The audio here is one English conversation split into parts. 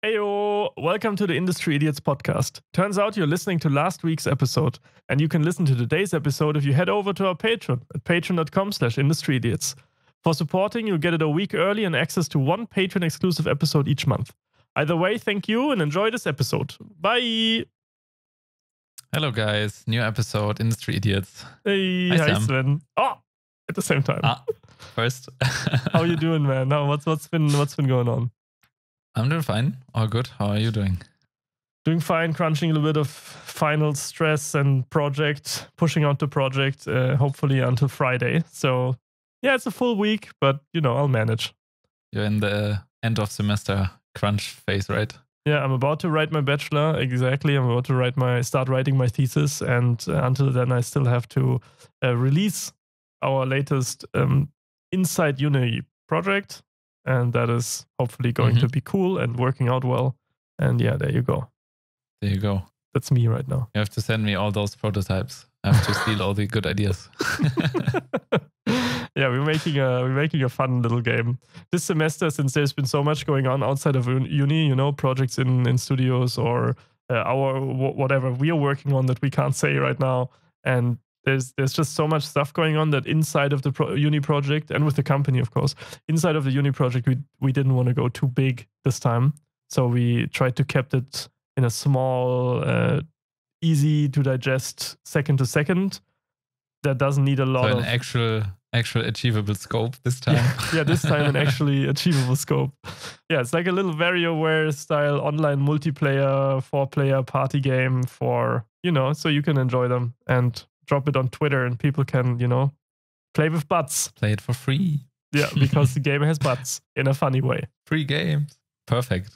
Heyo! Welcome to the Industry Idiots podcast. Turns out you're listening to last week's episode, and you can listen to today's episode if you head over to our Patreon at patreon.com/industryidiots. For supporting, you'll get it a week early and access to one Patreon-exclusive episode each month. Either way, thank you and enjoy this episode. Bye! Hello guys, new episode, Industry Idiots. Hey, Hi, hi Sam. Sven. Oh, at the same time. First. How you doing, man? Now, what's been going on? I'm doing fine. All good. How are you doing? Doing fine, crunching a little bit of final stress and pushing out the project, hopefully until Friday. So, yeah, it's a full week, but, I'll manage. You're in the end of semester crunch phase, right? Yeah, I'm about to write my bachelor, exactly. I'm about to start writing my thesis, and until then I still have to release our latest Inside Uni project, and that is hopefully going to be cool and working out well. And yeah, there you go. There you go. That's me right now. You have to send me all those prototypes. I have to steal all the good ideas. Yeah, we're making a fun little game this semester, since there's been so much going on outside of uni. Projects in studios or whatever we are working on that we can't say right now. And there's just so much stuff going on that inside of the uni project, and with the company, of course, inside of the uni project, we didn't want to go too big this time, so we tried to keep it in a small, easy to digest second to second. That doesn't need a lot of actual achievable scope this time. Yeah, this time an actually achievable scope. Yeah, it's like a little WarioWare style online multiplayer 4-player party game for, so you can enjoy them and drop it on Twitter and people can, play with butts. Play it for free. Yeah, because the game has butts in a funny way. Free games. Perfect.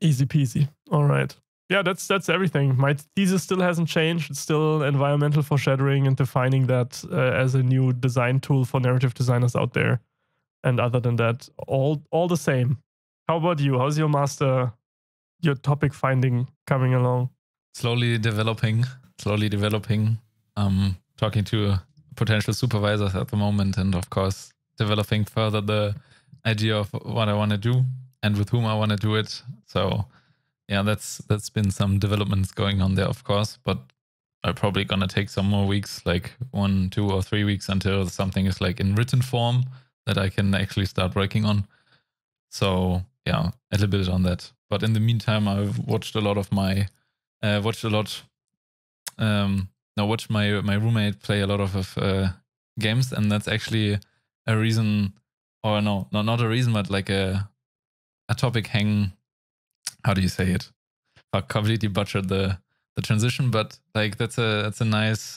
Easy peasy. All right. Yeah, that's everything. My thesis still hasn't changed. It's still environmental foreshadowing and defining that as a new design tool for narrative designers out there. And other than that, all the same. How about you? How's your topic finding coming along? Slowly developing. Talking to potential supervisors at the moment, and of course developing further the idea of what I want to do and with whom I want to do it. So yeah, that's been some developments going on there, of course, but I'm probably gonna take some more weeks, like 1, 2, or 3 weeks, until something is like in written form that I can actually start working on. So yeah, a little bit on that. But in the meantime, I've watched my roommate play a lot of games, and that's actually a reason, or no, not a reason, but like a topic how do you say it? I completely butchered the transition, but like that's a nice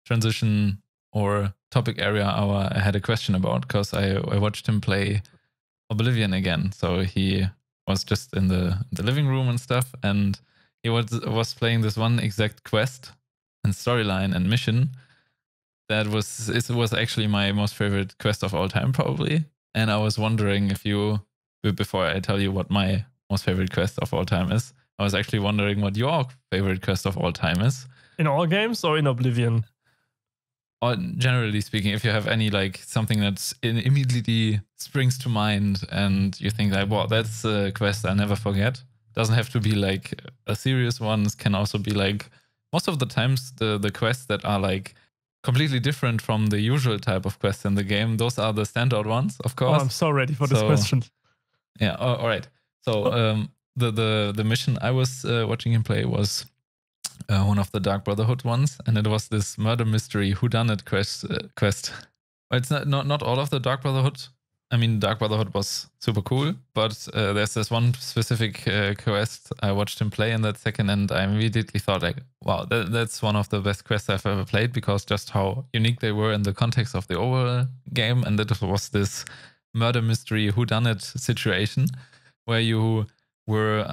transition or topic area I had a question about, because I watched him play Oblivion again. So he was just in the living room and stuff, and he was playing this one exact quest and storyline and mission it was actually my most favorite quest of all time, probably. And I was wondering before I tell you what my most favorite quest of all time is, I was actually wondering what your favorite quest of all time is. In all games or in Oblivion? Or generally speaking, if you have any, like, something that immediately springs to mind and you think like, wow, that's a quest I'll never forget. Doesn't have to be like a serious one. It can also be like, most of the times the quests that are like completely different from the usual type of quests in the game, those are the standout ones, of course. Oh, I'm so ready for this question. Yeah, all right. So the mission I was watching him play was one of the Dark Brotherhood ones, and it was this murder mystery whodunit quest. It's not all of the Dark Brotherhood. I mean, Dark Brotherhood was super cool, but there's this one specific quest I watched him play in that second, and I immediately thought like, wow, that's one of the best quests I've ever played, because just how unique they were in the context of the overall game. And that was this murder mystery whodunit situation where you were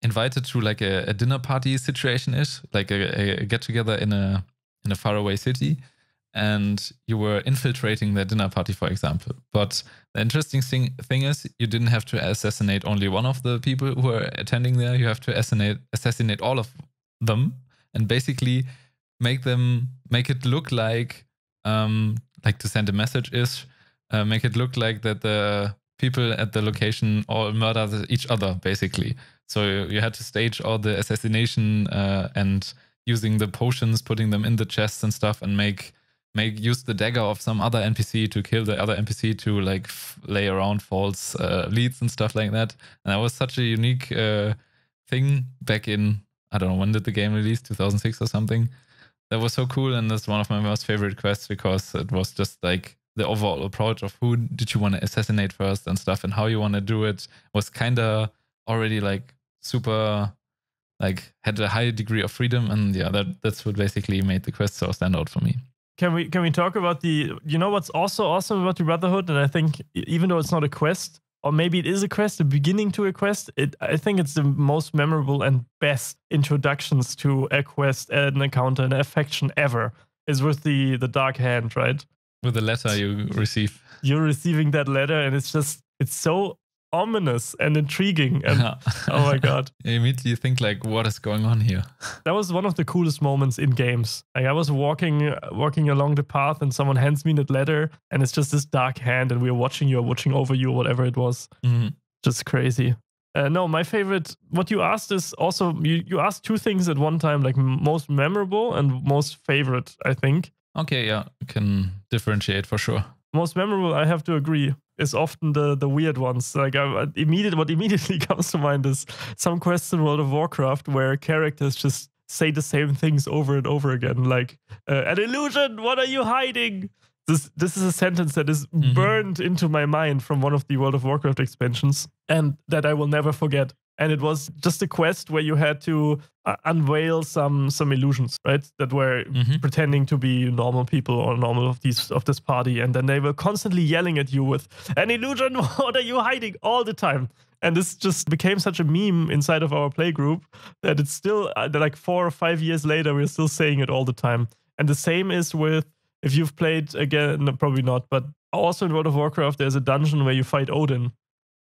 invited to like a dinner party situation-ish, like a get-together in a faraway city, and you were infiltrating the dinner party, for example. But the interesting thing is you didn't have to assassinate only one of the people who are attending there. You have to assassinate all of them, and basically make it look like to send a message is make it look like that the people at the location all murder each other, basically. So you had to stage all the assassination and using the potions, putting them in the chests and stuff, and use the dagger of some other NPC to kill the other NPC to like lay around false leads and stuff like that. And that was such a unique thing back in, I don't know, when did the game release? 2006 or something. That was so cool, and that's one of my most favorite quests because it was just like the overall approach of who did you want to assassinate first and stuff, and how you want to do it was kind of already like super, like had a high degree of freedom, and yeah, that's what basically made the quest so stand out for me. Can we talk about what's also awesome about the Brotherhood? And I think even though it's not a quest, or maybe it is a quest, the beginning to a quest, I think it's the most memorable and best introductions to a quest, an encounter, an faction ever, is with the Dark Hand, right? With the letter you receive. You're receiving that letter, and it's so ominous and intriguing, and oh my god, you immediately think like, what is going on here? That was one of the coolest moments in games. Like I was walking along the path, and someone hands me that letter, and it's just this dark hand, and we're watching over you, whatever it was. Just crazy. No, my favorite, what you asked is also, you asked two things at one time, like most memorable and most favorite, I think. Okay, yeah, you can differentiate for sure. Most memorable, I have to agree, is often the weird ones. Like what immediately comes to mind is some quests in World of Warcraft where characters just say the same things over and over again, like an illusion, what are you hiding? This is a sentence that is burned into my mind from one of the World of Warcraft expansions, and that I will never forget. And it was just a quest where you had to unveil some illusions, right? That were pretending to be normal people or normal of this party, and then they were constantly yelling at you with an illusion. What are you hiding? All the time. And this just became such a meme inside of our play group that it's still like 4 or 5 years later, we're still saying it all the time. And the same is with, if you've played again, no, probably not, but also in World of Warcraft, there's a dungeon where you fight Odin.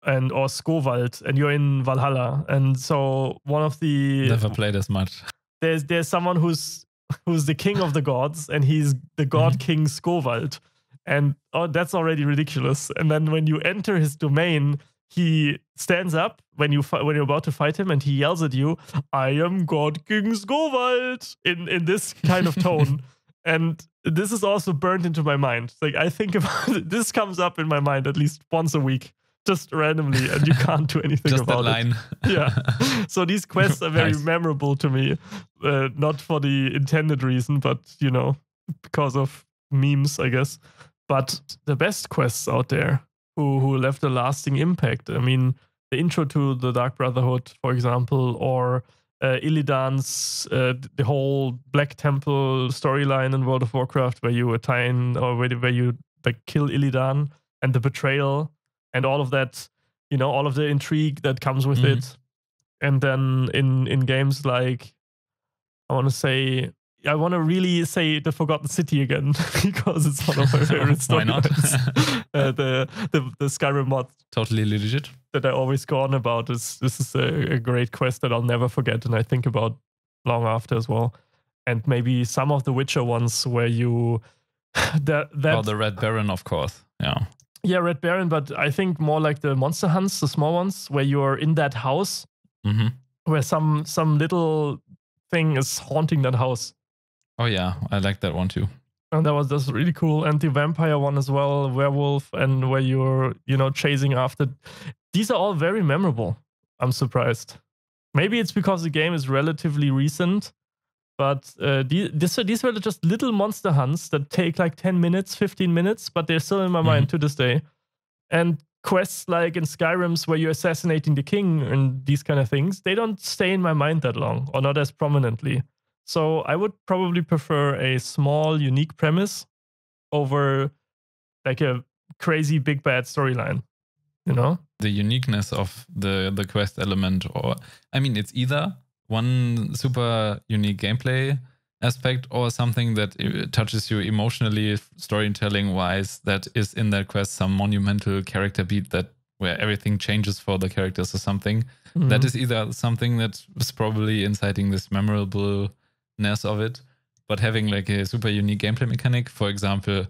Or Skovald, and you're in Valhalla, and so one of the never played as much. There's someone who's the king of the gods, and he's the god king Skovald, and that's already ridiculous. And then when you enter his domain, he stands up when you're about to fight him, and he yells at you, "I am God King Skovald," in this kind of tone. And this is also burned into my mind. Like I think about it, this comes up in my mind at least once a week. Just randomly, and you can't do anything about it. Just that line. Yeah. So these quests are very memorable to me, not for the intended reason, but because of memes, I guess. But the best quests out there who left a lasting impact. I mean, the intro to the Dark Brotherhood, for example, or Illidan's the whole Black Temple storyline in World of Warcraft, where you attain or where you like kill Illidan, and the betrayal. And all of that, all of the intrigue that comes with it. And then in games like, I want to really say The Forgotten City again, because it's one of my favorite storylines. Why not? the Skyrim mod. Totally legit. That I always go on about. This is a great quest that I'll never forget, and I think about long after as well. And maybe some of the Witcher ones where you... the Red Baron, of course. Yeah. Yeah, Red Baron, but I think more like the monster hunts, the small ones, where you're in that house, where some little thing is haunting that house. Oh yeah, I like that one too. And that's really cool. And the vampire one as well, werewolf, and where you're chasing after. These are all very memorable. I'm surprised. Maybe it's because the game is relatively recent. But these were just little monster hunts that take like 10 minutes, 15 minutes, but they're still in my mind to this day. And quests like in Skyrim's where you're assassinating the king and these kind of things, they don't stay in my mind that long, or not as prominently. So I would probably prefer a small, unique premise over like a crazy big bad storyline, The uniqueness of the quest element, or I mean, it's either one super unique gameplay aspect or something that touches you emotionally, storytelling wise, that is in that quest some monumental character beat where everything changes for the characters or something. That is either something that was probably inciting this memorableness of it, but having like a super unique gameplay mechanic, for example,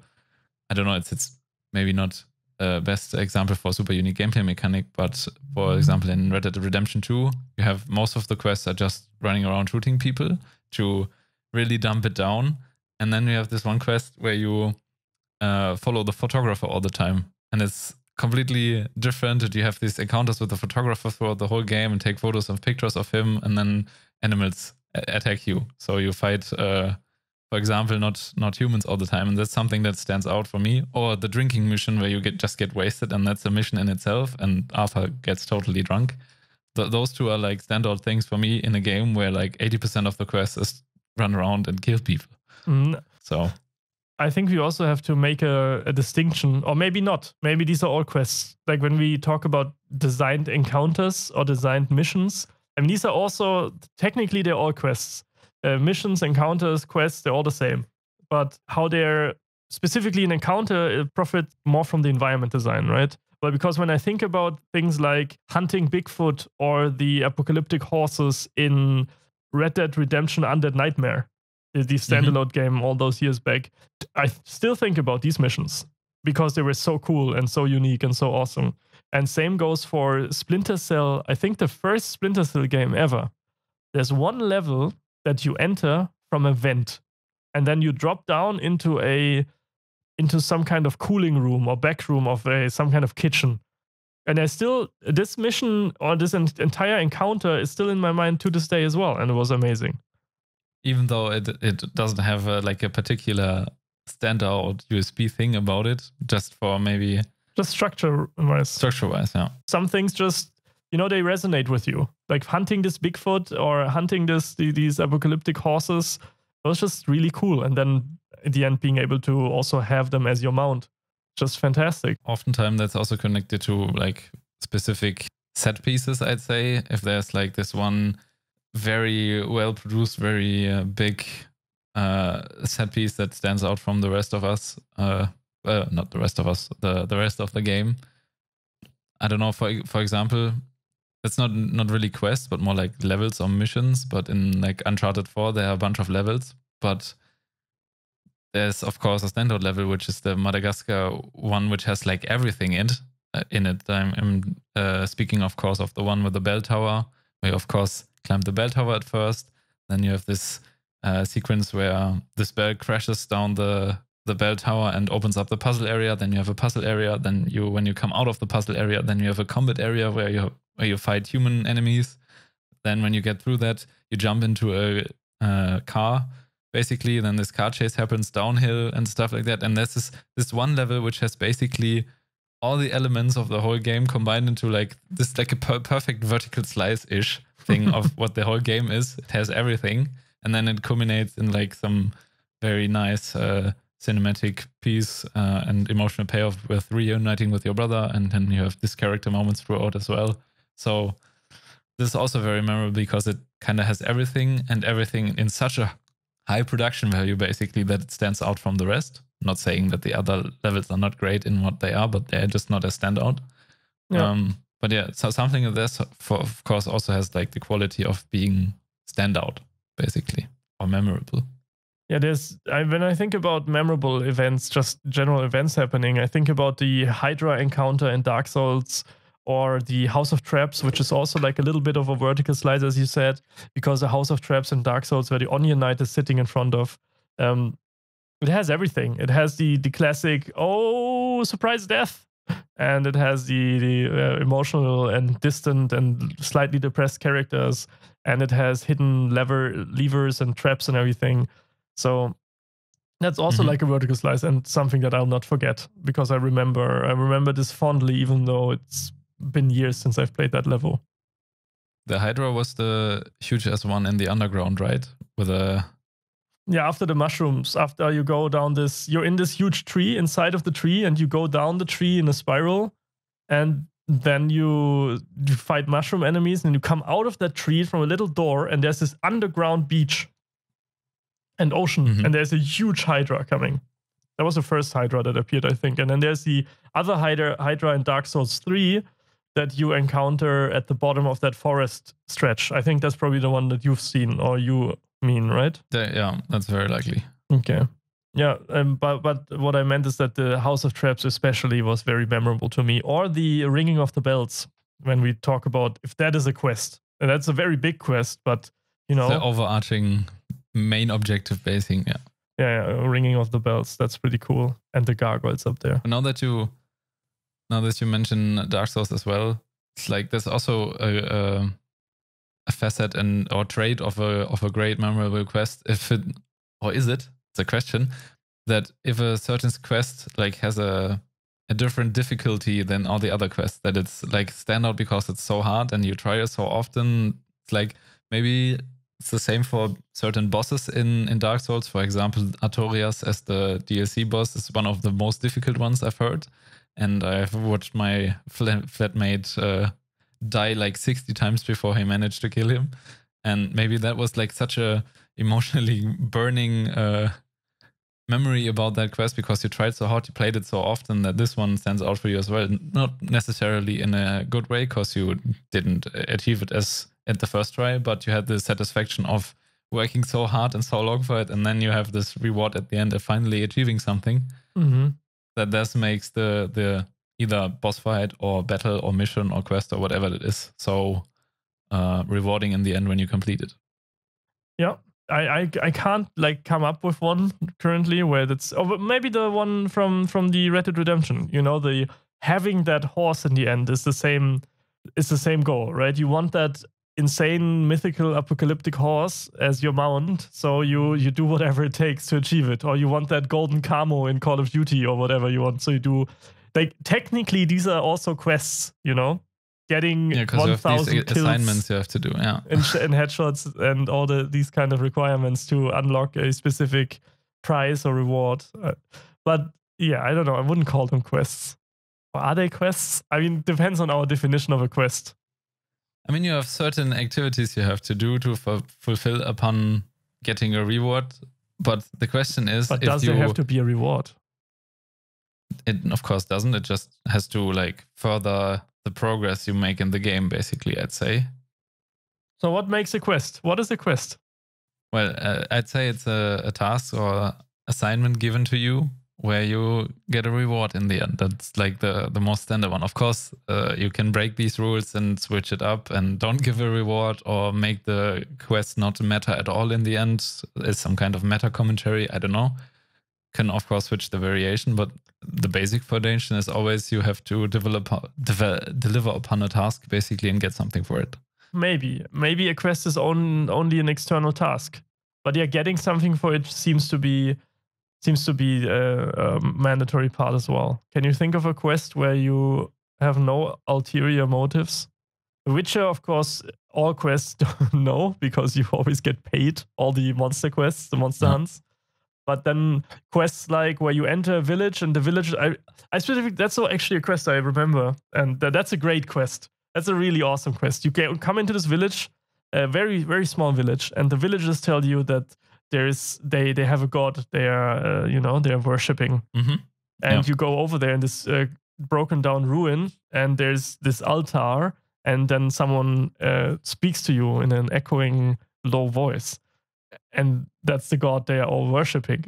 I don't know, it's maybe not best example for super unique gameplay mechanic, but for example, in Red Dead Redemption 2, you have most of the quests are just running around shooting people to really dump it down. And then you have this one quest where you follow the photographer all the time. And it's completely different. You have these encounters with the photographer throughout the whole game and take photos and pictures of him, and then animals attack you. So you fight, for example, not humans all the time. And that's something that stands out for me. Or the drinking mission where you just get wasted, and that's a mission in itself, and Arthur gets totally drunk. Those two are like standout things for me in a game where like 80% of the quest is run around and kill people. So I think we also have to make a distinction, or maybe not. Maybe these are all quests. Like when we talk about designed encounters or designed missions, I mean, these are also, technically, they're all quests. Missions, encounters, quests, they're all the same. But how they're specifically an encounter profit more from the environment design, right? But because when I think about things like hunting Bigfoot or the apocalyptic horses in Red Dead Redemption Undead Nightmare, the standalone game all those years back, I still think about these missions because they were so cool and so unique and so awesome. And same goes for Splinter Cell. I think the first Splinter Cell game ever. There's one level that you enter from a vent, and then you drop down into some kind of cooling room or back room of some kind of kitchen. And I still, this mission or this entire encounter is still in my mind to this day as well, and it was amazing. Even though it doesn't have like a particular standout USP thing about it, just for maybe... Just structure-wise. Structure-wise, yeah. Some things just, they resonate with you. Like hunting this Bigfoot or hunting these apocalyptic horses, it was just really cool. And then at the end, being able to also have them as your mount. Just fantastic. Oftentimes that's also connected to like specific set pieces, I'd say. If there's like this one very well produced, very big set piece that stands out from the rest of us. Not the rest of us, the rest of the game. I don't know, for example, it's not really quests, but more like levels or missions. But in like Uncharted 4, there are a bunch of levels. But there's, of course, a standout level, which is the Madagascar one, which has like everything in it. I'm speaking, of course, of the one with the bell tower, where you, of course, climb the bell tower at first. Then you have this sequence where this bell crashes down the bell tower and opens up the puzzle area. Then you have a puzzle area. Then when you come out of the puzzle area, then you have a combat area where you fight human enemies. Then when you get through that, you jump into a car, basically. Then this car chase happens downhill and stuff like that. And this is this one level which has basically all the elements of the whole game combined into like this, like a perfect vertical slice-ish thing of what the whole game is. It has everything. And then it culminates in like some very nice cinematic piece and emotional payoff with reuniting with your brother. And then you have this character moments throughout as well. So this is also very memorable because it kind of has everything and everything in such a high production value, basically, that it stands out from the rest. Not saying that the other levels are not great in what they are, but they're just not as standout. Yeah. But yeah, so something like this, of course, also has like the quality of being standout, basically, or memorable. Yeah, when I think about memorable events, just general events happening, I think about the Hydra encounter in Dark Souls or the House of Traps, which is also like a little bit of a vertical slice, as you said, because the House of Traps in Dark Souls, where the Onion Knight is sitting in front of, it has everything. It has the classic, surprise death. And it has the emotional and distant and slightly depressed characters. And it has hidden levers and traps and everything. So that's also like a vertical slice and something that I'll not forget because I remember this fondly, even though it's been years since I've played that level. The Hydra was the hugest one in the underground, right? After the mushrooms, after you go down you're in this huge tree inside of the tree, and you go down the tree in a spiral, and then you fight mushroom enemies, and you come out of that tree from a little door, and there's this underground beach and ocean, and there's a huge Hydra coming. That was the first Hydra that appeared, I think. And then there's the other Hydra in Dark Souls 3 that you encounter at the bottom of that forest stretch. I think that's probably the one that you've seen, or you mean, right? Yeah, that's very likely. Okay. Yeah, but what I meant is that the House of Traps especially was very memorable to me, or the ringing of the bells when we talk about if that is a quest. And that's a very big quest, but you know, The overarching main objective basing, yeah. Yeah, ringing of the bells. That's pretty cool, and the gargoyles up there. Now that you mention Dark Souls as well, it's like there's also a facet and or trait of a great memorable quest. If it or is it? It's a question that if a certain quest like has a different difficulty than all the other quests, that it's like stand out because it's so hard and you try it so often. It's like maybe it's the same for certain bosses in Dark Souls. For example, Artorias as the DLC boss is one of the most difficult ones I've heard. And I've watched my flatmate die like 60 times before he managed to kill him. And maybe that was like such a emotionally burning memory about that quest because you tried so hard, you played it so often that this one stands out for you as well. Not necessarily in a good way because you didn't achieve it as at the first try, but you had the satisfaction of working so hard and so long for it, and then you have this reward at the end of finally achieving something. Mm-hmm. That this makes the either boss fight or battle or mission or quest or whatever it is so rewarding in the end when you complete it. Yeah. I can't like come up with one currently where that's maybe the one from the Red Dead Redemption. You know, the having that horse in the end is the same goal, right? You want that insane mythical apocalyptic horse as your mount, so you do whatever it takes to achieve it. Or you want that golden camo in Call of Duty or whatever you want, so you do like technically these are also quests, you know, getting 1,000 kills, assignments you have to do, yeah, and headshots and all these kind of requirements to unlock a specific prize or reward. But yeah, I don't know. I wouldn't call them quests. Or are they quests? I mean, depends on our definition of a quest. I mean, you have certain activities you have to do to fulfill upon getting a reward. But the question is, but does there have to be a reward? It of course doesn't. It just has to like further the progress you make in the game, basically, I'd say. So what makes a quest? What is a quest? Well, I'd say it's a task or assignment given to you where you get a reward in the end. That's like the most standard one. Of course, you can break these rules and switch it up and don't give a reward or make the quest not matter at all in the end. It's some kind of meta commentary. I don't know. Can of course switch the variation, but the basic foundation is always you have to deliver upon a task basically and get something for it. Maybe a quest is only an external task, but yeah, getting something for it seems to be a mandatory part as well. Can you think of a quest where you have no ulterior motives? The Witcher, of course, all quests don't know because you always get paid all the monster quests, the monster hunts. But then quests like where you enter a village and the village, I specifically, that's actually a quest I remember. And that's a great quest. That's a really awesome quest. You come into this village, a very, very small village, and the villagers tell you that they have a god they are, they're worshipping. Mm-hmm. And you go over there in this broken down ruin, and there's this altar, and then someone speaks to you in an echoing low voice. And that's the god they are all worshipping.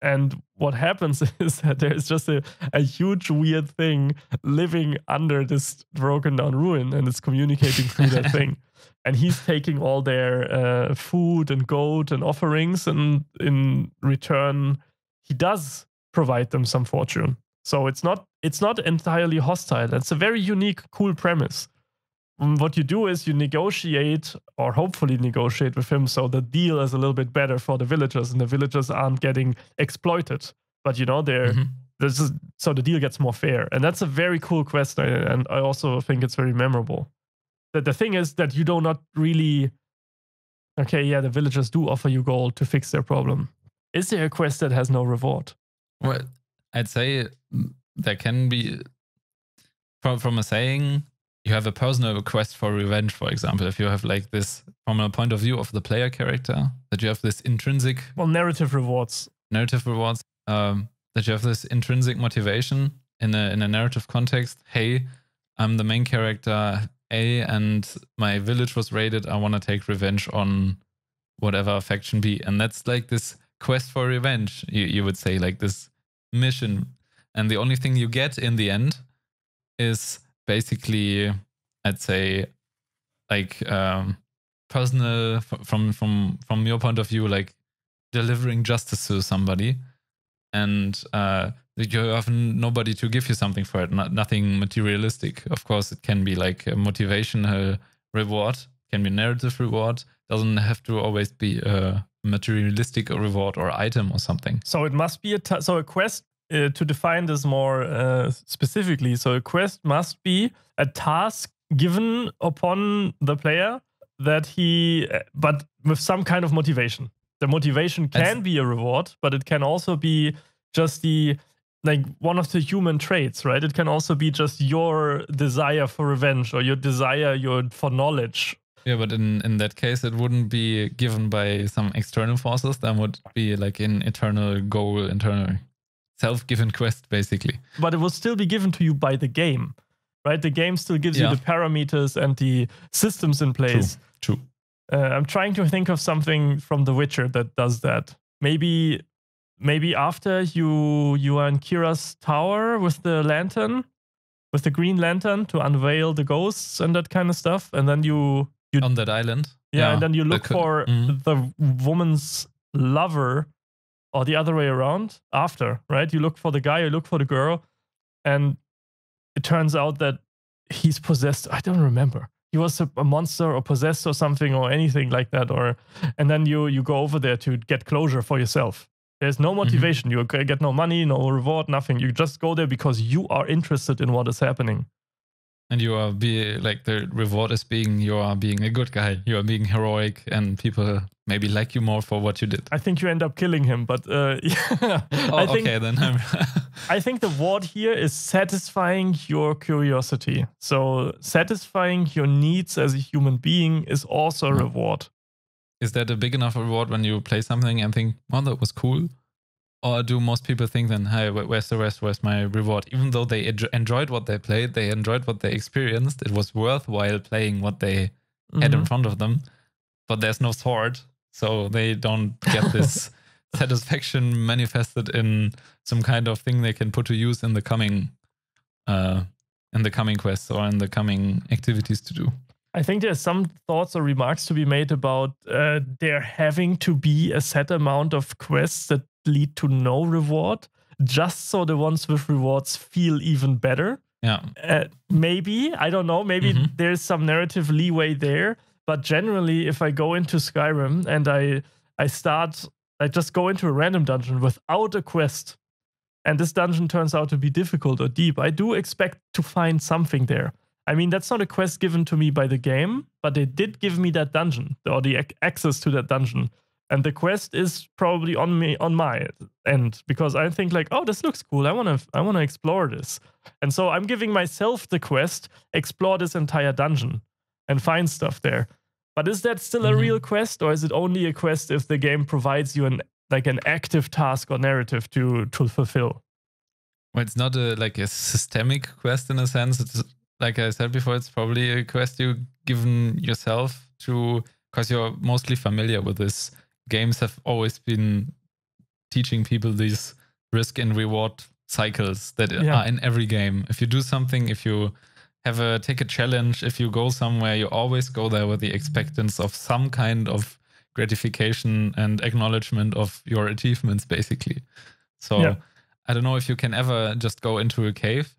And what happens is that there's just a huge weird thing living under this broken down ruin, and it's communicating through that thing. And he's taking all their food and gold and offerings, and in return, he does provide them some fortune. So it's not entirely hostile. That's a very unique, cool premise. What you do is you negotiate, or hopefully negotiate with him, so the deal is a little bit better for the villagers, and the villagers aren't getting exploited. But they're so the deal gets more fair, and that's a very cool quest, and I also think it's very memorable. The thing is that you do not really. Okay, yeah, the villagers do offer you gold to fix their problem. Is there a quest that has no reward? Well, I'd say there can be from a saying. You have a personal quest for revenge, for example. If you have like this, from a point of view of the player character, that you have this intrinsic... narrative rewards. That you have this intrinsic motivation in a narrative context. Hey, I'm the main character A, and my village was raided. I want to take revenge on whatever faction B. And that's like this quest for revenge, you would say, like this mission. And the only thing you get in the end is basically, I'd say, like personal from your point of view, like delivering justice to somebody, and you have nobody to give you something for it. Nothing materialistic. Of course, it can be like a motivational reward, can be narrative reward. Doesn't have to always be a materialistic reward or item or something. So it must be a quest. To define this more specifically, so a quest must be a task given upon the player that but with some kind of motivation. The motivation can be a reward, but it can also be just one of the human traits, right? It can also be just your desire for revenge or your desire for knowledge. Yeah, but in that case, it wouldn't be given by some external forces. That would be like an eternal goal, internal self-given quest, basically. But it will still be given to you by the game, right? The game still gives you the parameters and the systems in place. True. I'm trying to think of something from The Witcher that does that. Maybe after you are in Kira's tower with the lantern, with the green lantern to unveil the ghosts and that kind of stuff, and then you on that island. Yeah, and then you look for the woman's lover, or the other way around after, right? You look for the guy, you look for the girl, and it turns out that he's possessed. I don't remember. He was a monster or possessed or something or anything like that. And then you go over there to get closure for yourself. There's no motivation. You get no money, no reward, nothing. You just go there because you are interested in what is happening. And you are the reward is you are being a good guy. You are being heroic, and people maybe like you more for what you did. I think you end up killing him, but yeah. I think the word here is satisfying your curiosity. So satisfying your needs as a human being is also a reward. Is that a big enough reward when you play something and think, "Oh, that was cool"? Or do most people think then, hey, where's the rest? Where's my reward? Even though they enjoyed what they played, they enjoyed what they experienced, it was worthwhile playing what they had in front of them. But there's no sword, so they don't get this satisfaction manifested in some kind of thing they can put to use in the coming quests or in the coming activities to do. I think there's some thoughts or remarks to be made about there having to be a set amount of quests that lead to no reward, just so the ones with rewards feel even better. Yeah. Maybe, I don't know, maybe there's some narrative leeway there, but generally if I go into Skyrim and I just go into a random dungeon without a quest, and this dungeon turns out to be difficult or deep, I do expect to find something there. I mean, that's not a quest given to me by the game, but they did give me that dungeon or the access to that dungeon. And the quest is probably on my end, because I think like, oh, this looks cool. I wanna explore this. And so I'm giving myself the quest, explore this entire dungeon and find stuff there. But is that still a real quest, or is it only a quest if the game provides you an active task or narrative to fulfill? Well, it's not a systemic quest in a sense. It's, like I said before, it's probably a quest you've given yourself because you're mostly familiar with this. Games have always been teaching people these risk and reward cycles that are in every game. If you do something, if you take a challenge, if you go somewhere, you always go there with the expectance of some kind of gratification and acknowledgement of your achievements, basically. So I don't know if you can ever just go into a cave,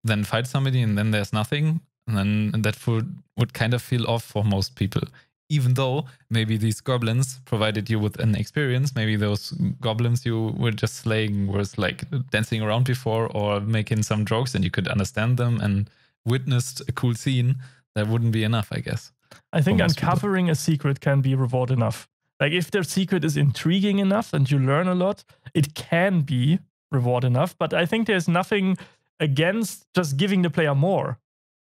then fight somebody, and then there's nothing, and then that would kind of feel off for most people. Even though maybe these goblins provided you with an experience, maybe those goblins you were just slaying was like dancing around before or making some jokes and you could understand them and witnessed a cool scene, that wouldn't be enough, I guess. I think uncovering a secret can be reward enough. Like if their secret is intriguing enough and you learn a lot, it can be reward enough. But I think there's nothing against just giving the player more.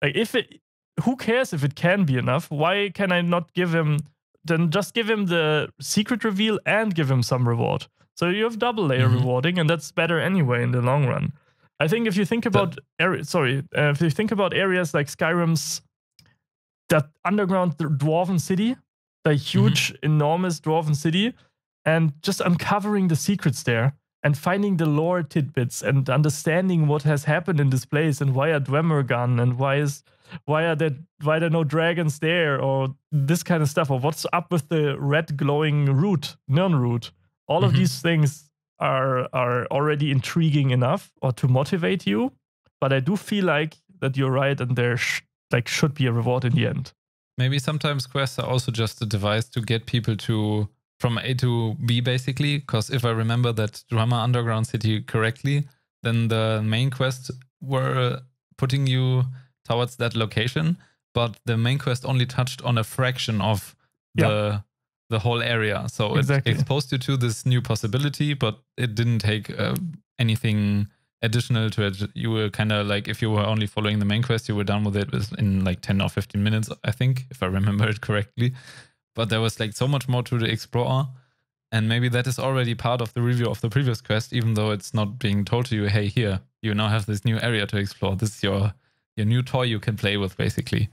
Like who cares if it can be enough? Why can I not just give him the secret reveal and give him some reward? So you have double layer rewarding, and that's better anyway in the long run. I think if you think about areas like Skyrim's that underground dwarven city, the huge, enormous dwarven city, and just uncovering the secrets there and finding the lore tidbits and understanding what has happened in this place and why a Dwemer gun and why are there no dragons there, or this kind of stuff, or what's up with the red glowing root, neon root. All of these things are already intriguing enough or to motivate you, but I do feel like that you're right, and there should be a reward in the end. Maybe sometimes quests are also just a device to get people to from A to B, basically. Because if I remember that Drama Underground City correctly, then the main quests were putting you towards that location, but the main quest only touched on a fraction of the whole area. So it exposed you to this new possibility, but it didn't take anything additional to it. You were kind of like, if you were only following the main quest, you were done with it in like 10 or 15 minutes, I think, if I remember it correctly. But there was like so much more to the explore. And maybe that is already part of the review of the previous quest, even though it's not being told to you, hey, here, you now have this new area to explore. This is your new toy you can play with, basically.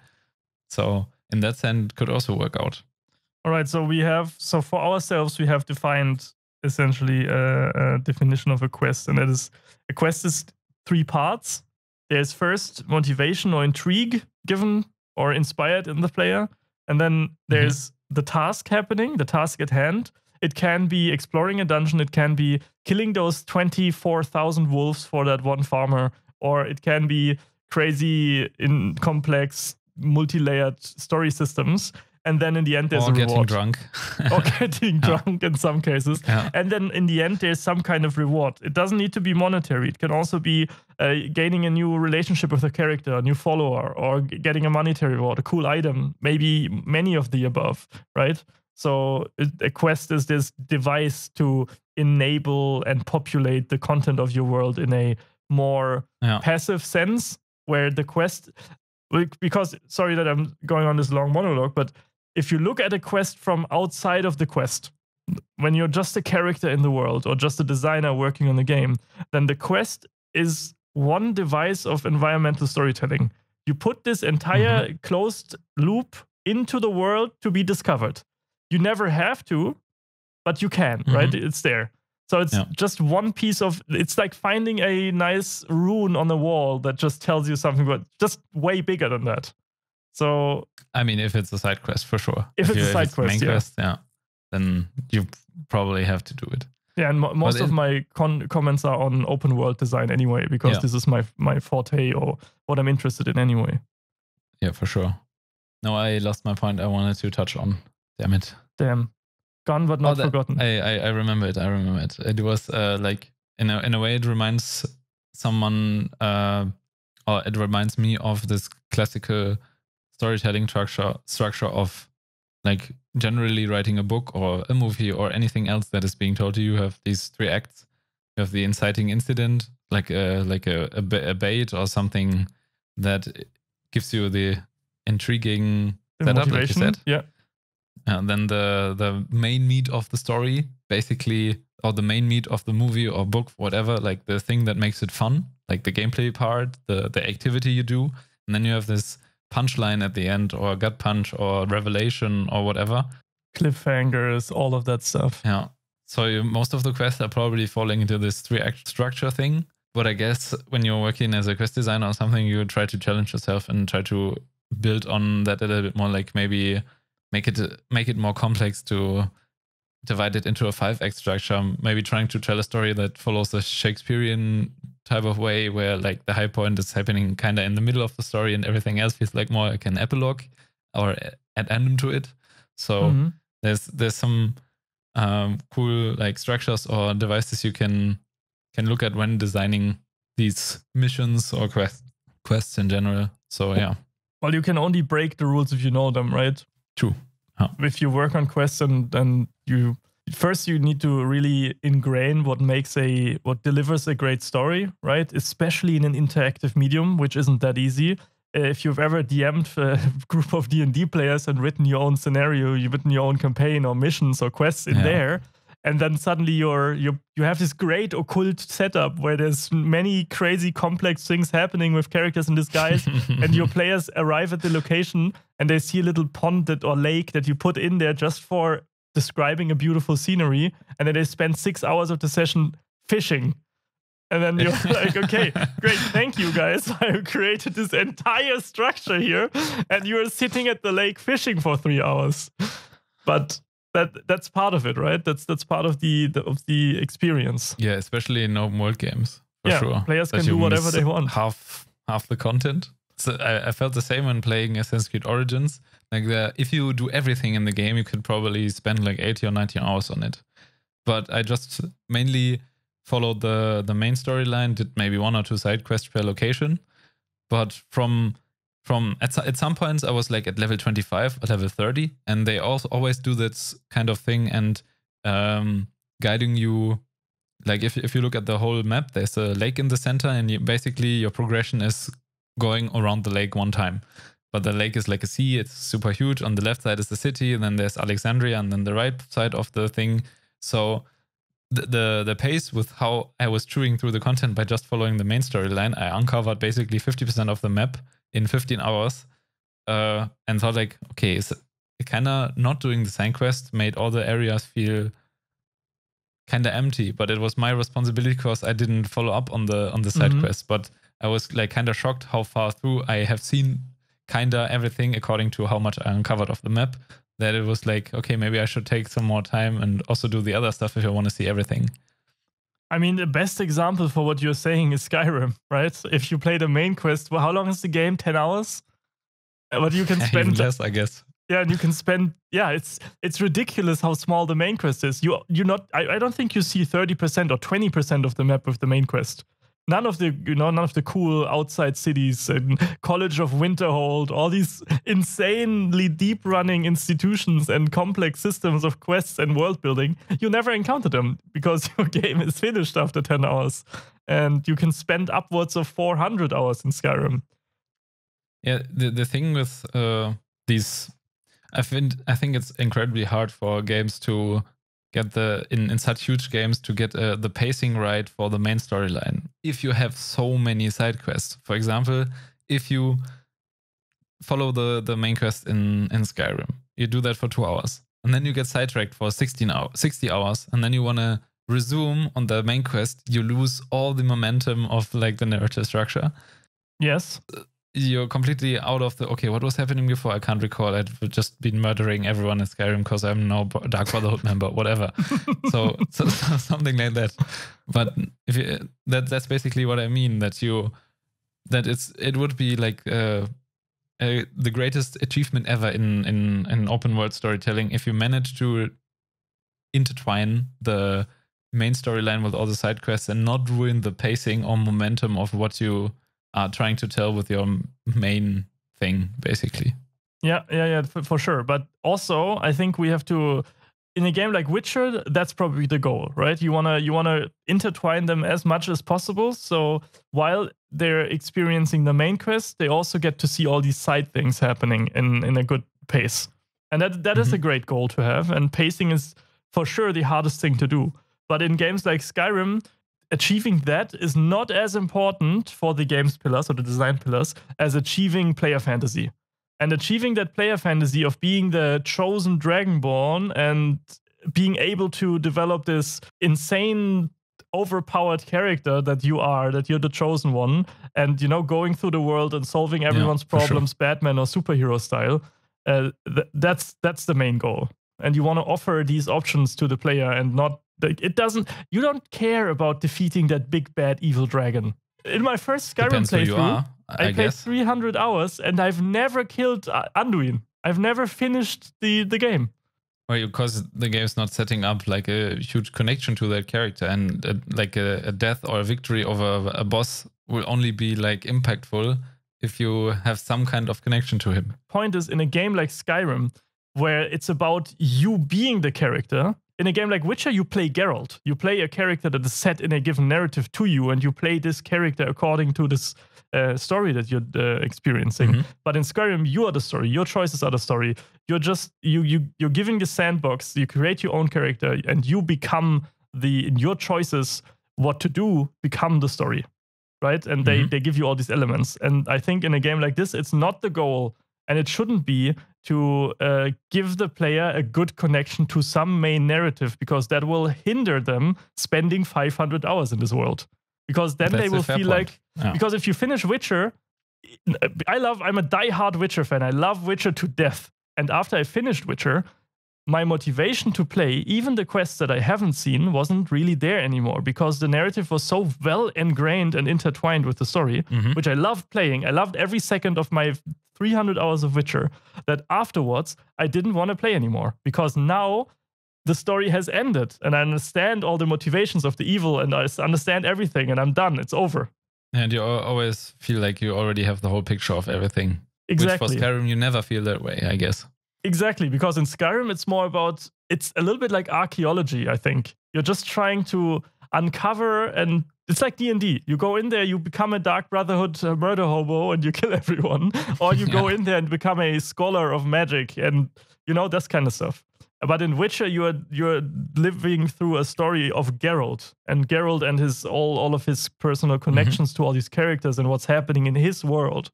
So in that sense, it could also work out. All right, so for ourselves, we have defined essentially a definition of a quest, and that is, a quest is 3 parts. There's first motivation or intrigue given or inspired in the player, and then there's the task happening, the task at hand. It can be exploring a dungeon, it can be killing those 24,000 wolves for that one farmer, or it can be crazy in complex multi-layered story systems. And then in the end, there's a reward. Getting drunk. Or getting drunk in some cases. Yeah. And then in the end, there's some kind of reward. It doesn't need to be monetary. It can also be gaining a new relationship with a character, a new follower, or getting a monetary reward, a cool item, maybe many of the above, right? So a quest is this device to enable and populate the content of your world in a more passive sense, where the quest... Because, sorry that I'm going on this long monologue, but if you look at a quest from outside of the quest, when you're just a character in the world or just a designer working on the game, then the quest is one device of environmental storytelling. You put this entire closed loop into the world to be discovered. You never have to, but you can, right? It's there. So it's just one piece of, it's like finding a nice rune on the wall that just tells you something, but just way bigger than that. So, I mean, if it's a side quest, for sure. If it's a side quest, main quest, then you probably have to do it. Yeah, and most of my comments are on open world design anyway, because this is my forte, or what I'm interested in anyway. Yeah, for sure. No, I lost my point I wanted to touch on. Damn it. Damn. Gone but not forgotten. I remember it. It was like, in a way, it reminds someone, or it reminds me of this classical storytelling structure of like generally writing a book or a movie or anything else that is being told to you. You have these 3 acts. You have the inciting incident, like a bait or something that gives you the intriguing setup, like you said. Yeah. And then the main meat of the story, basically, or the main meat of the movie or book, whatever, like the thing that makes it fun, like the gameplay part, the activity you do. And then you have this punchline at the end, or gut punch, or revelation, or whatever. Cliffhangers, all of that stuff. Yeah. So most of the quests are probably falling into this 3-act structure thing. But I guess when you're working as a quest designer or something, you try to challenge yourself and try to build on that a little bit more, like maybe make it more complex, to divide it into a 5-act structure, maybe trying to tell a story that follows a Shakespearean type of way, where like the high point is happening kind of in the middle of the story and everything else feels like more like an epilogue or addendum to it. So there's some cool like structures or devices you can look at when designing these missions or quests in general. So yeah. Well, you can only break the rules if you know them, right? True. If you work on quests, and you need to really ingrain what delivers a great story, right? Especially in an interactive medium, which isn't that easy. If you've ever DM'd a group of D&D players and written your own scenario, you've written your own campaign or missions or quests in there, and then suddenly you have this great occult setup where there's many crazy complex things happening with characters in disguise, and your players arrive at the location and they see a little pond or lake that you put in there just for describing a beautiful scenery, and then they spend 6 hours of the session fishing. And then you're like, okay, great, thank you guys. I created this entire structure here, and you're sitting at the lake fishing for 3 hours. But that's part of it, right? That's part of the experience. Yeah, especially in open world games, for sure. Players can do whatever they want. Half the content. So I felt the same when playing Assassin's Creed Origins. Like, if you do everything in the game, you could probably spend like 80 or 90 hours on it. But I just mainly followed the main storyline, did maybe 1 or 2 side quests per location. But from at some points I was like at level 25 or level 30, and they also always do this kind of thing and guiding you. Like if you look at the whole map, there's a lake in the center, and basically your progression is going around the lake one time. But the lake is like a sea, it's super huge. On the left side is the city, and then there's Alexandria, and then the right side of the thing. So the pace with how I was chewing through the content by just following the main storyline, I uncovered basically 50% of the map in 15 hours, and thought like, okay, so kind of not doing the side quest made all the areas feel kind of empty, but it was my responsibility because I didn't follow up on the side quest. But I was like kind of shocked how far through I have seen kind of everything according to how much I uncovered of the map, that it was like, okay, maybe I should take some more time and also do the other stuff if I want to see everything. I mean, the best example for what you're saying is Skyrim, right? If you play the main quest, well, how long is the game? 10 hours? But you can spend even less, I guess. Yeah, and you can spend. Yeah, it's ridiculous how small the main quest is. You're not. I don't think you see 30% or 20% of the map with the main quest. None of the cool outside cities and College of Winterhold, all these insanely deep running institutions and complex systems of quests and world building, you never encounter them because your game is finished after 10 hours. And you can spend upwards of 400 hours in Skyrim. Yeah, the thing with these, I think it's incredibly hard for games to get in such huge games to get the pacing right for the main storyline. If you have so many side quests, for example, if you follow the main quest in Skyrim, you do that for 2 hours, and then you get sidetracked for 60 hours, and then you want to resume on the main quest, you lose all the momentum of like the narrative structure. Yes. You're completely out of okay, what was happening before? I can't recall. I've just been murdering everyone in Skyrim because I'm now Dark Brotherhood member, whatever. so something like that. But if you, that's basically what I mean. It would be like the greatest achievement ever in open world storytelling if you manage to intertwine the main storyline with all the side quests and not ruin the pacing or momentum of what you are trying to tell with your main thing, basically. Yeah, for sure. But also, I think we have to, in a game like Witcher, that's probably the goal, right? You wanna intertwine them as much as possible. So while they're experiencing the main quest, they also get to see all these side things happening in a good pace. And that is a great goal to have. And pacing is for sure the hardest thing to do. But in games like Skyrim, achieving that is not as important for the game's pillars or the design pillars as achieving player fantasy. And achieving that player fantasy of being the chosen Dragonborn and being able to develop this insane, overpowered character that you're the chosen one, and going through the world and solving everyone's problems, sure. Batman or superhero style. That's the main goal. And you want to offer these options to the player and not. You don't care about defeating that big bad evil dragon. In my first Skyrim playthrough, I played 300 hours and I've never killed Anduin. I've never finished the game. Well, because the game's not setting up like a huge connection to that character, and like a death or a victory over a boss will only be like impactful if you have some kind of connection to him. Point is, in a game like Skyrim, where it's about you being the character. In a game like Witcher, you play Geralt. You play a character that is set in a given narrative to you, and you play this character according to this story that you're experiencing. Mm-hmm. But in Skyrim, you are the story. Your choices are the story. You're just you're giving the sandbox. You create your own character, and you become in your choices what to do become the story, right? And they give you all these elements. And I think in a game like this, it's not the goal and it shouldn't be to give the player a good connection to some main narrative, because that will hinder them spending 500 hours in this world. Because then they will feel like, because if you finish Witcher, I'm a diehard Witcher fan. I love Witcher to death. And after I finished Witcher, my motivation to play, even the quests that I haven't seen, wasn't really there anymore, because the narrative was so well ingrained and intertwined with the story, which I loved playing. I loved every second of my 300 hours of Witcher, that afterwards I didn't want to play anymore, because now the story has ended and I understand all the motivations of the evil and I understand everything and I'm done. It's over. And you always feel like you already have the whole picture of everything. Exactly. Which for Skyrim, you never feel that way, I guess. Exactly, because in Skyrim, it's more about, it's a little bit like archaeology, I think. You're just trying to uncover, and it's like D&D. You go in there, you become a Dark Brotherhood murder hobo, and you kill everyone. Or you go in there and become a scholar of magic, and, you know, that kind of stuff. But in Witcher, you're living through a story of Geralt and his all of his personal connections to all these characters and what's happening in his world,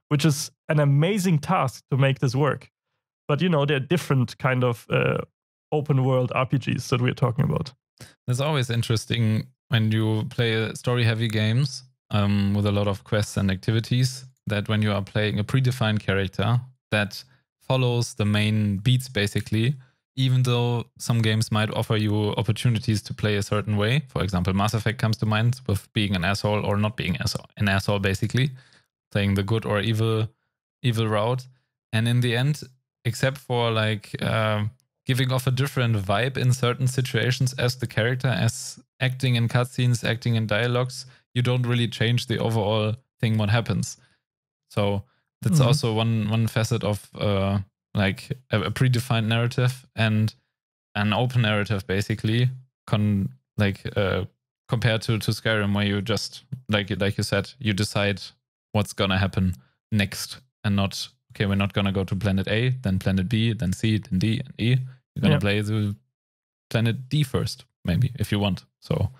which is an amazing task to make this work. But, you know, they're different kind of open world RPGs that we're talking about. It's always interesting when you play story-heavy games with a lot of quests and activities, that when you are playing a predefined character that follows the main beats, basically, even though some games might offer you opportunities to play a certain way. For example, Mass Effect comes to mind with being an asshole or not being an asshole, basically, playing the good or evil route. And in the end, except for like giving off a different vibe in certain situations as the character, as acting in cutscenes, acting in dialogues, you don't really change the overall thing what happens. So that's also one facet of like a predefined narrative and an open narrative, basically, compared to Skyrim, where you just, like you said, you decide what's gonna happen next and not, okay, we're not going to go to planet A, then planet B, then C, then D, and E. You're going to play the planet D first, maybe, if you want. So,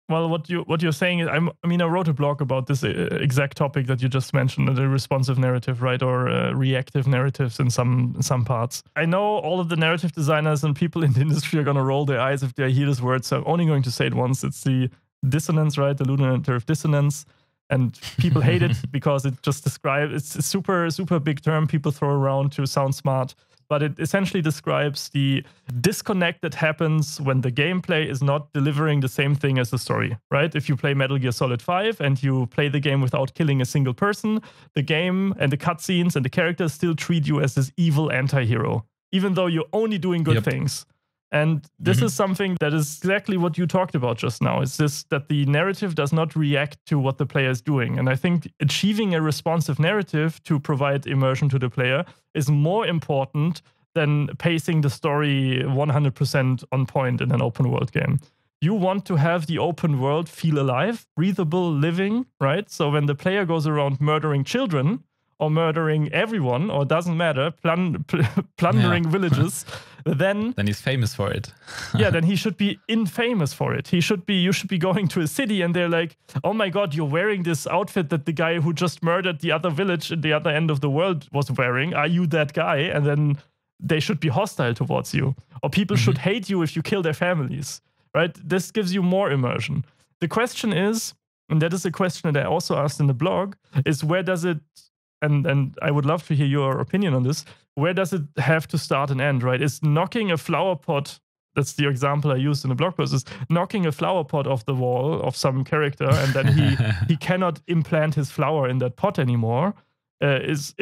well, what you're saying is, I wrote a blog about this exact topic that you just mentioned, the responsive narrative, right, or reactive narratives in some parts. I know all of the narrative designers and people in the industry are going to roll their eyes if they hear this word, so I'm only going to say it once. It's the dissonance, right, the ludinative dissonance. And people hate it because it just describes, it's a super, super big term people throw around to sound smart, but it essentially describes the disconnect that happens when the gameplay is not delivering the same thing as the story, right? If you play Metal Gear Solid 5 and you play the game without killing a single person, the game and the cutscenes and the characters still treat you as this evil anti-hero, even though you're only doing good things. And this is something that is exactly what you talked about just now. It's this, that the narrative does not react to what the player is doing. And I think achieving a responsive narrative to provide immersion to the player is more important than pacing the story 100% on point in an open world game. You want to have the open world feel alive, breathable, living, right? So when the player goes around murdering children or murdering everyone, or doesn't matter, plundering villages, then he's famous for it. Yeah, then he should be infamous for it. You should be going to a city and they're like, oh my god, you're wearing this outfit that the guy who just murdered the other village at the other end of the world was wearing. Are you that guy? And then they should be hostile towards you. Or people should hate you if you kill their families, right? This gives you more immersion. The question is, and that is a question that I also asked in the blog, is where does it, and I would love to hear your opinion on this, where does it have to start and end, right? Is knocking a flower pot, that's the example I used in the blog post, is knocking a flower pot off the wall of some character and then he cannot implant his flower in that pot anymore. Is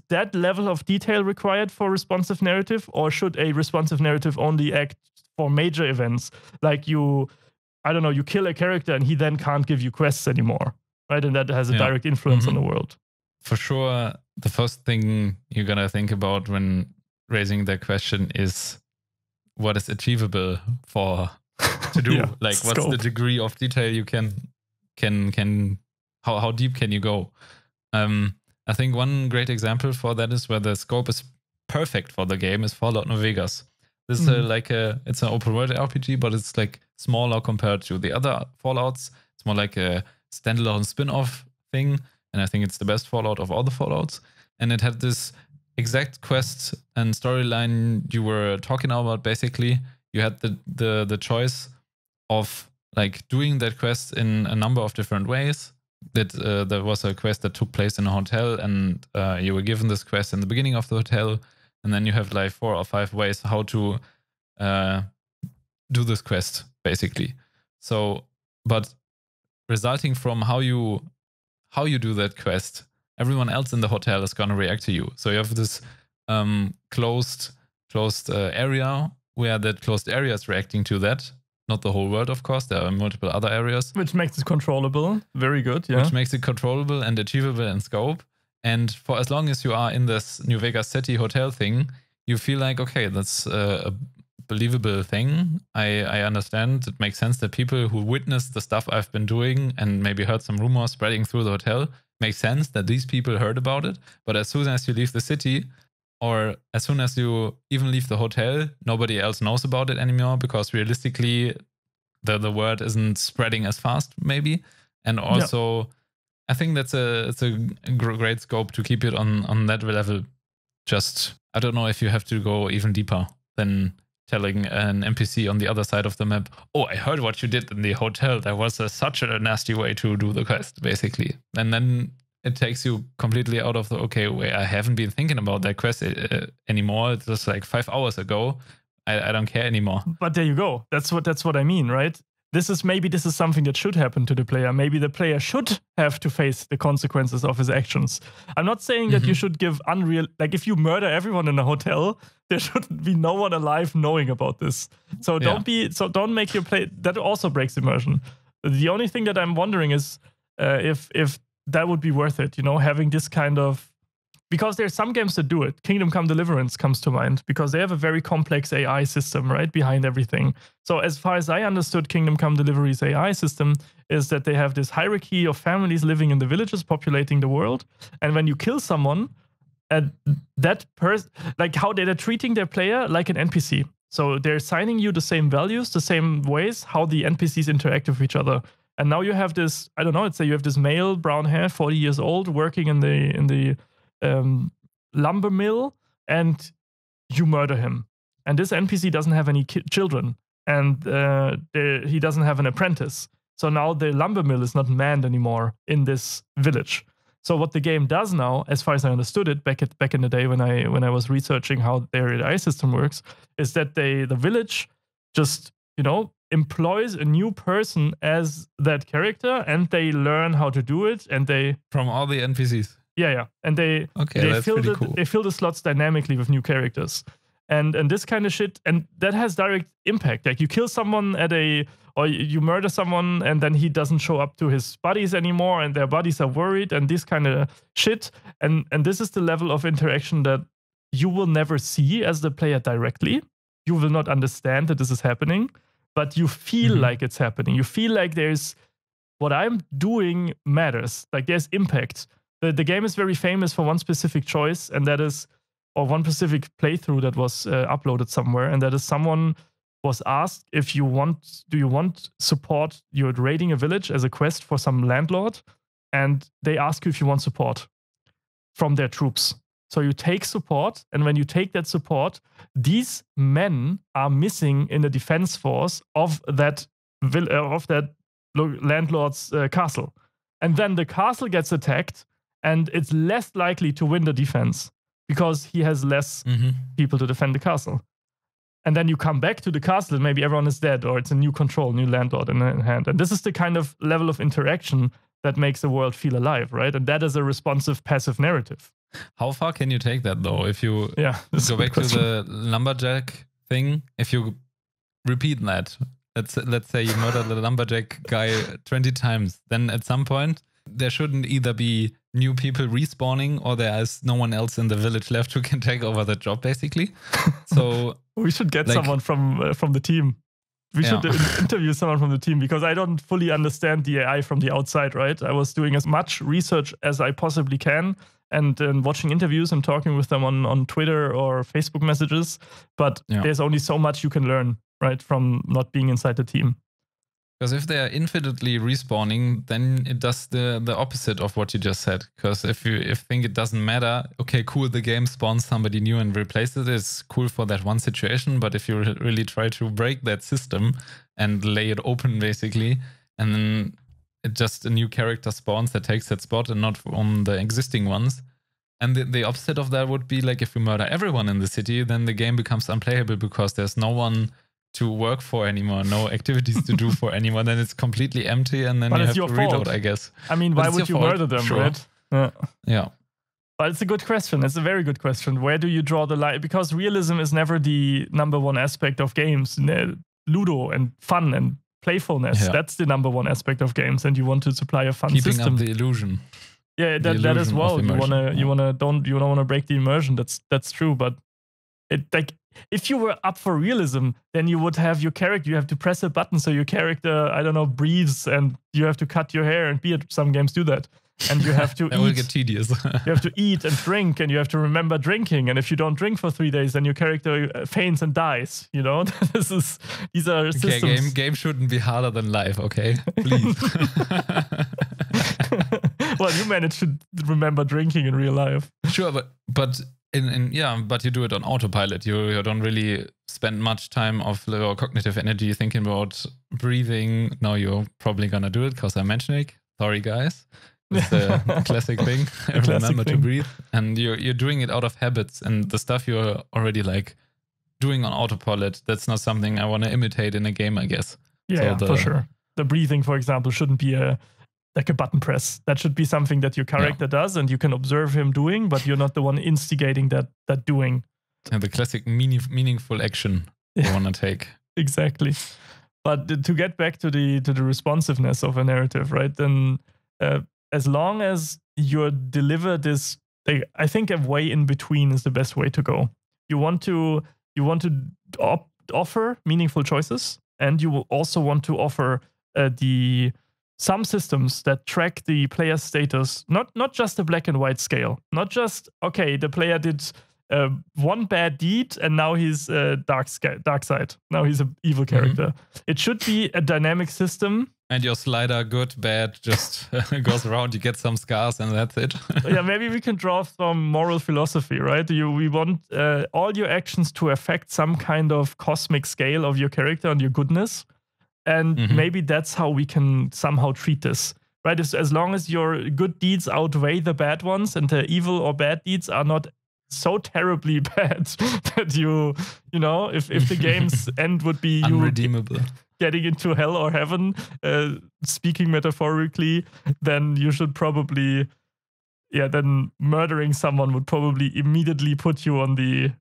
that level of detail required for responsive narrative, or should a responsive narrative only act for major events? Like you kill a character and he then can't give you quests anymore, right? And that has a direct influence on the world. For sure, the first thing you're going to think about when raising that question is what is achievable to do. Like, what's the degree of detail you can how deep can you go? I think one great example for that is where the scope is perfect for the game is Fallout New Vegas. This is it's an open world RPG, but it's like smaller compared to the other Fallouts. It's more like a standalone spin-off thing. And I think it's the best Fallout of all the Fallouts. and it had this exact quest and storyline you were talking about. Basically, you had the choice of like doing that quest in a number of different ways. That there was a quest that took place in a hotel, and you were given this quest in the beginning of the hotel, and then you have like 4 or 5 ways how to do this quest, basically. So, but resulting from how you do that quest, everyone else in the hotel is gonna react to you. So you have this closed area where that closed area is reacting to that. Not the whole world, of course. There are multiple other areas. Which makes it controllable. Very good, yeah. Which makes it controllable and achievable in scope. And for as long as you are in this New Vegas City hotel thing, you feel like, okay, that's a believable thing. I understand. It makes sense that people who witnessed the stuff I've been doing and maybe heard some rumors spreading through the hotel, makes sense that these people heard about it. But as soon as you leave the city, or as soon as you even leave the hotel, nobody else knows about it anymore, because realistically, the word isn't spreading as fast, maybe. And also, I think it's a great scope to keep it on that level. Just, I don't know if you have to go even deeper than telling an NPC on the other side of the map, oh, I heard what you did in the hotel. There was such a nasty way to do the quest, basically. And then it takes you completely out of the, okay, wait, I haven't been thinking about that quest anymore. It was like 5 hours ago. I don't care anymore. But there you go. That's what I mean, right? This is something that should happen to the player. Maybe the player should have to face the consequences of his actions. I'm not saying that you should give like if you murder everyone in a hotel, there should be no one alive knowing about this. So don't make your play, that also breaks immersion. The only thing that I'm wondering is if that would be worth it, having this kind of, because there's some games that do it. Kingdom Come Deliverance comes to mind, because they have a very complex AI system, right, behind everything. So as far as I understood Kingdom Come Delivery's AI system is that they have this hierarchy of families living in the villages populating the world. And when you kill someone, that person, like how they're treating their player like an NPC. So they're assigning you the same values, the same ways how the NPCs interact with each other. And now you have this, I don't know, let's say you have this male, brown hair, 40 years old, working in the lumber mill, and you murder him. And this NPC doesn't have any children, and he doesn't have an apprentice. So now the lumber mill is not manned anymore in this village. So what the game does now, as far as I understood it back in the day when I was researching how their AI system works, is that the village just employs a new person as that character, and they learn how to do it, and they from all the NPCs. Yeah, and they fill the slots dynamically with new characters, and this kind of shit, and that has direct impact. Like you kill someone or you murder someone, and then he doesn't show up to his buddies anymore, and their buddies are worried, and this kind of shit. And this is the level of interaction that you will never see as the player directly. You will not understand that this is happening, but you feel like it's happening. You feel like there's what I'm doing matters. Like there's impact. The game is very famous for one specific choice, and that is, or one specific playthrough that was uploaded somewhere, and that is someone was asked do you want support? You're raiding a village as a quest for some landlord, and they ask you if you want support from their troops. So you take support, and when you take that support, these men are missing in the defense force of that landlord's castle, and then the castle gets attacked. And it's less likely to win the defense because he has less people to defend the castle. And then you come back to the castle and maybe everyone is dead, or it's a new landlord in hand. And this is the kind of level of interaction that makes the world feel alive, right? And that is a responsive, passive narrative. How far can you take that, though? If you go back to the lumberjack thing, if you repeat that, let's say you murder the lumberjack guy 20 times, then at some point, there shouldn't either be new people respawning, or there is no one else in the village left who can take over that job, basically. So we should get someone from the team. We should interview someone from the team, because I don't fully understand the AI from the outside, right? I was doing as much research as I possibly can, and watching interviews and talking with them on Twitter or Facebook messages. But there's only so much you can learn, right, from not being inside the team. Because if they are infinitely respawning, then it does the opposite of what you just said. Because if you think it doesn't matter, okay, cool, the game spawns somebody new and replaces it. It's cool for that one situation. But if you really try to break that system and lay it open, basically, and then it just a new character spawns that takes that spot and not from the existing ones. And the opposite of that would be like if you murder everyone in the city, then the game becomes unplayable because there's no one to work for anymore, no activities to do for anyone, then it's completely empty, and then you have to reload, I guess. I mean, why would you murder them, right? Yeah. But it's a good question. It's a very good question. Where do you draw the line? Because realism is never the number one aspect of games. Ludo and fun and playfulness, that's the number one aspect of games, and you want to supply a fun system. Keeping up the illusion. Yeah, that as well. You don't wanna break the immersion. That's true, but it like if you were up for realism, then you would have your character. You have to press a button so your character, I don't know, breathes, and you have to cut your hair. And some games do that, and you have to. That will get tedious. You have to eat and drink, and you have to remember drinking. And if you don't drink for 3 days, then your character faints and dies. You know, these are systems. Okay, game shouldn't be harder than life. Okay, please. Well, you managed to remember drinking in real life. Sure, but but you do it on autopilot. You don't really spend much time of your cognitive energy thinking about breathing. No, you're probably gonna do it because I'm mentioning. Sorry, guys. It's a classic thing. Remember to breathe, and you're doing it out of habits, and the stuff you're already like doing on autopilot. That's not something I want to imitate in a game, I guess. Yeah, for sure. The breathing, for example, shouldn't be like a button press. That should be something that your character does, and you can observe him doing, but you're not the one instigating that doing. And the classic meaningful action you want to take. Exactly. But to get back to the responsiveness of a narrative, right? Then as long as you deliver this, I think a way in between is the best way to go. You want to offer meaningful choices, and you will also want to offer some systems that track the player's status, not just a black and white scale, not just, okay, the player did one bad deed and now he's dark side. Now he's an evil character. It should be a dynamic system. And your slider, good, bad, just goes around, you get some scars and that's it. Yeah, maybe we can draw some moral philosophy, right? We want all your actions to affect some kind of cosmic scale of your character and your goodness. And maybe that's how we can somehow treat this, right? As long as your good deeds outweigh the bad ones and the evil or bad deeds are not so terribly bad that you know, if the game's end would be you unredeemable getting into hell or heaven, speaking metaphorically, then you should probably, then murdering someone would probably immediately put you on the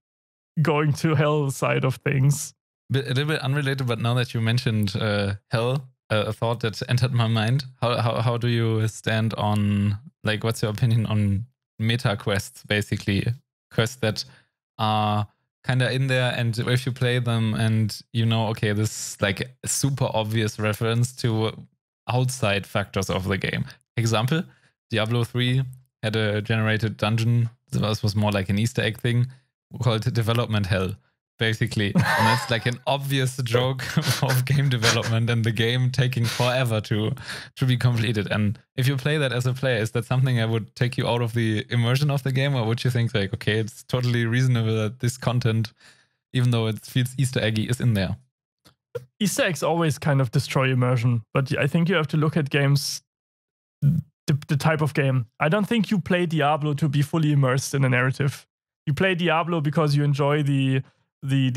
going to hell side of things. A little bit unrelated, but now that you mentioned hell, a thought that entered my mind. How do you stand on, like, what's your opinion on meta quests, basically? Quests that are kind of in there, and if you play them and you know, okay, this is like a super obvious reference to outside factors of the game. Example, Diablo 3 had a generated dungeon. This was more like an Easter egg thing called Development Hell, basically. And that's like an obvious joke of game development and the game taking forever to be completed. And if you play that as a player, is that something that would take you out of the immersion of the game? Or would you think like, okay, it's totally reasonable that this content, even though it feels Easter eggy, is in there? Easter eggs always kind of destroy immersion, but I think you have to look at games, the type of game. I don't think you play Diablo to be fully immersed in a narrative. You play Diablo because you enjoy the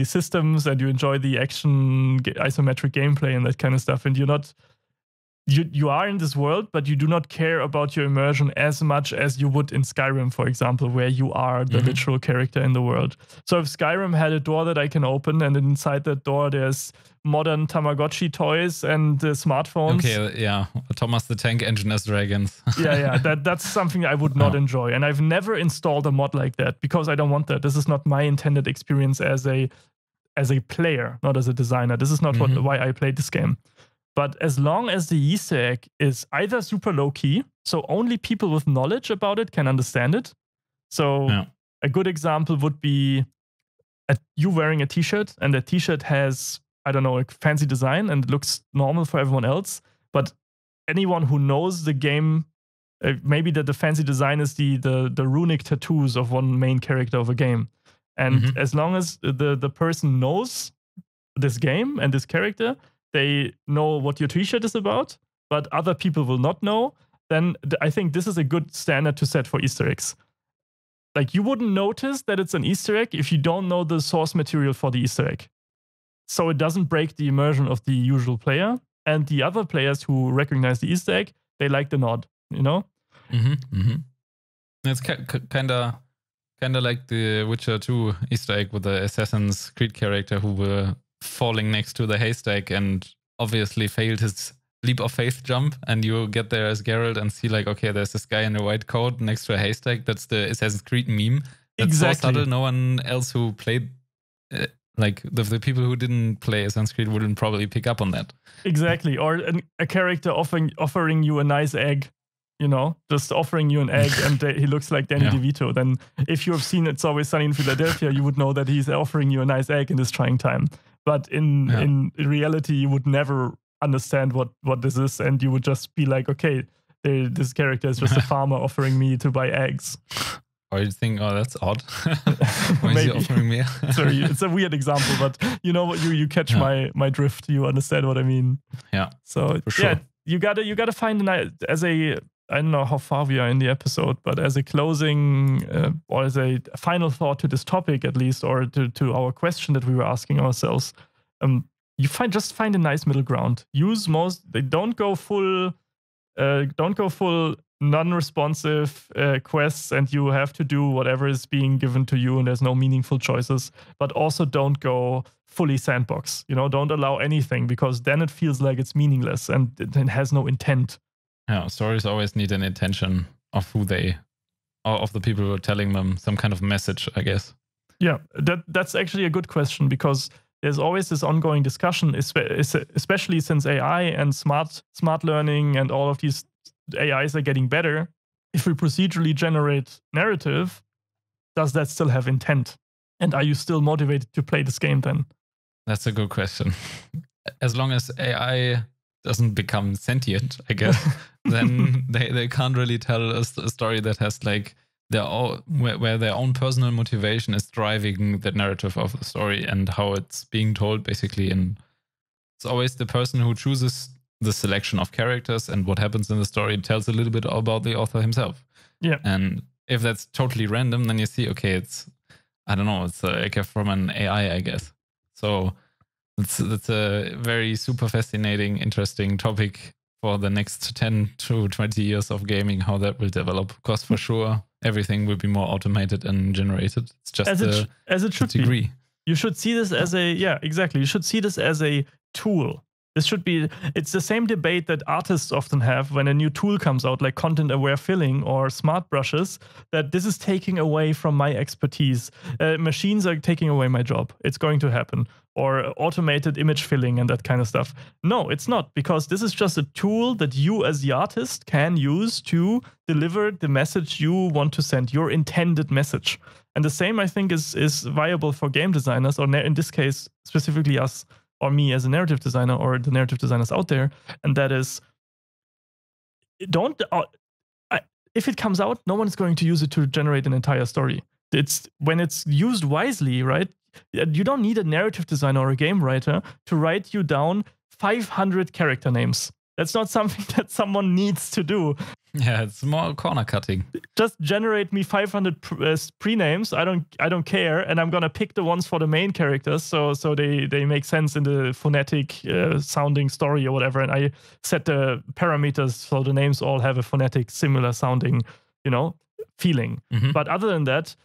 systems and you enjoy the action isometric gameplay and that kind of stuff, and you are in this world, but you do not care about your immersion as much as you would in Skyrim, for example, where you are the literal character in the world. So if Skyrim had a door that I can open, and inside that door there's modern Tamagotchi toys and smartphones. Okay, yeah, Thomas the Tank Engine as dragons. That's something I would not enjoy, and I've never installed a mod like that because I don't want that. This is not my intended experience as a player, not as a designer. This is not why I played this game. But as long as the Easter egg is either super low key, so only people with knowledge about it can understand it. So a good example would be you wearing a t-shirt, and the t-shirt has I don't know, a fancy design and it looks normal for everyone else. But anyone who knows the game, maybe that the fancy design is the runic tattoos of one main character of a game. And as long as the person knows this game and this character, they know what your t-shirt is about, but other people will not know, then I think this is a good standard to set for Easter eggs. Like, you wouldn't notice that it's an Easter egg if you don't know the source material for the Easter egg. So it doesn't break the immersion of the usual player. And the other players who recognize the Easter egg, they like the nod, you know? It's kind of like the Witcher 2 Easter egg with the Assassin's Creed character who were falling next to the haystack and obviously failed his leap of faith jump, and you get there as Geralt and see like, okay, there's this guy in a white coat next to a haystack. That's the Assassin's Creed meme. That's Exactly. so subtle. No one else who played, like the people who didn't play Assassin's Creed wouldn't probably pick up on that. Exactly. Or a character offering you a nice egg, you know, just offering you an egg, and he looks like Danny DeVito. Then if you have seen It's Always Sunny in Philadelphia, you would know that he's offering you a nice egg in this trying time. But in reality, you would never understand what this is, and you would just be like, okay, this character is just a farmer offering me to buy eggs. Or you think, oh, that's odd. Why is he offering me? It's a weird example, but you know what, you catch my drift. You understand what I mean? Yeah. So for sure. you gotta find as a, I don't know how far we are in the episode, but as a closing or as a final thought to this topic, at least, or to our question that we were asking ourselves, you find a nice middle ground. Don't go full non-responsive quests, and you have to do whatever is being given to you, and there's no meaningful choices. But also don't go fully sandbox. You know, don't allow anything, because then it feels like it's meaningless and it has no intent. Yeah, stories always need an intention of of the people who are telling them some kind of message, I guess. Yeah, that's actually a good question, because there's always this ongoing discussion, especially since AI and smart learning and all of these AIs are getting better. If we procedurally generate narrative, does that still have intent? And are you still motivated to play this game then? That's a good question. As long as AI doesn't become sentient, I guess, then they can't really tell a story that has like where their own personal motivation is driving the narrative of the story and how it's being told, basically. And it's always the person who chooses the selection of characters and what happens in the story tells a little bit about the author himself. Yeah. And if that's totally random, then you see, okay, it's like from an AI, I guess. So it's a very super fascinating, interesting topic for the next 10 to 20 years of gaming, how that will develop. Because for sure, everything will be more automated and generated. It's just as it should degree. Be. You should see this as exactly. You should see this as a tool. It's the same debate that artists often have when a new tool comes out, like content-aware filling or smart brushes, that this is taking away from my expertise. Machines are taking away my job. It's going to happen. Or automated image filling and that kind of stuff. No, it's not, because this is just a tool that you as the artist can use to deliver the message you want to send, your intended message. And the same, I think, is viable for game designers, or in this case, specifically us, or me as a narrative designer, or the narrative designers out there. And that is, if it comes out, no one is going to use it to generate an entire story. It's when it's used wisely, right? You don't need a narrative designer or a game writer to write you down 500 character names. That's not something that someone needs to do. Yeah, it's more corner cutting. Just generate me 500 pre-names. I don't care, and I'm gonna pick the ones for the main characters, so they make sense in the phonetic sounding story or whatever. And I set the parameters so the names all have a phonetic similar sounding, feeling. Mm-hmm. But other than that,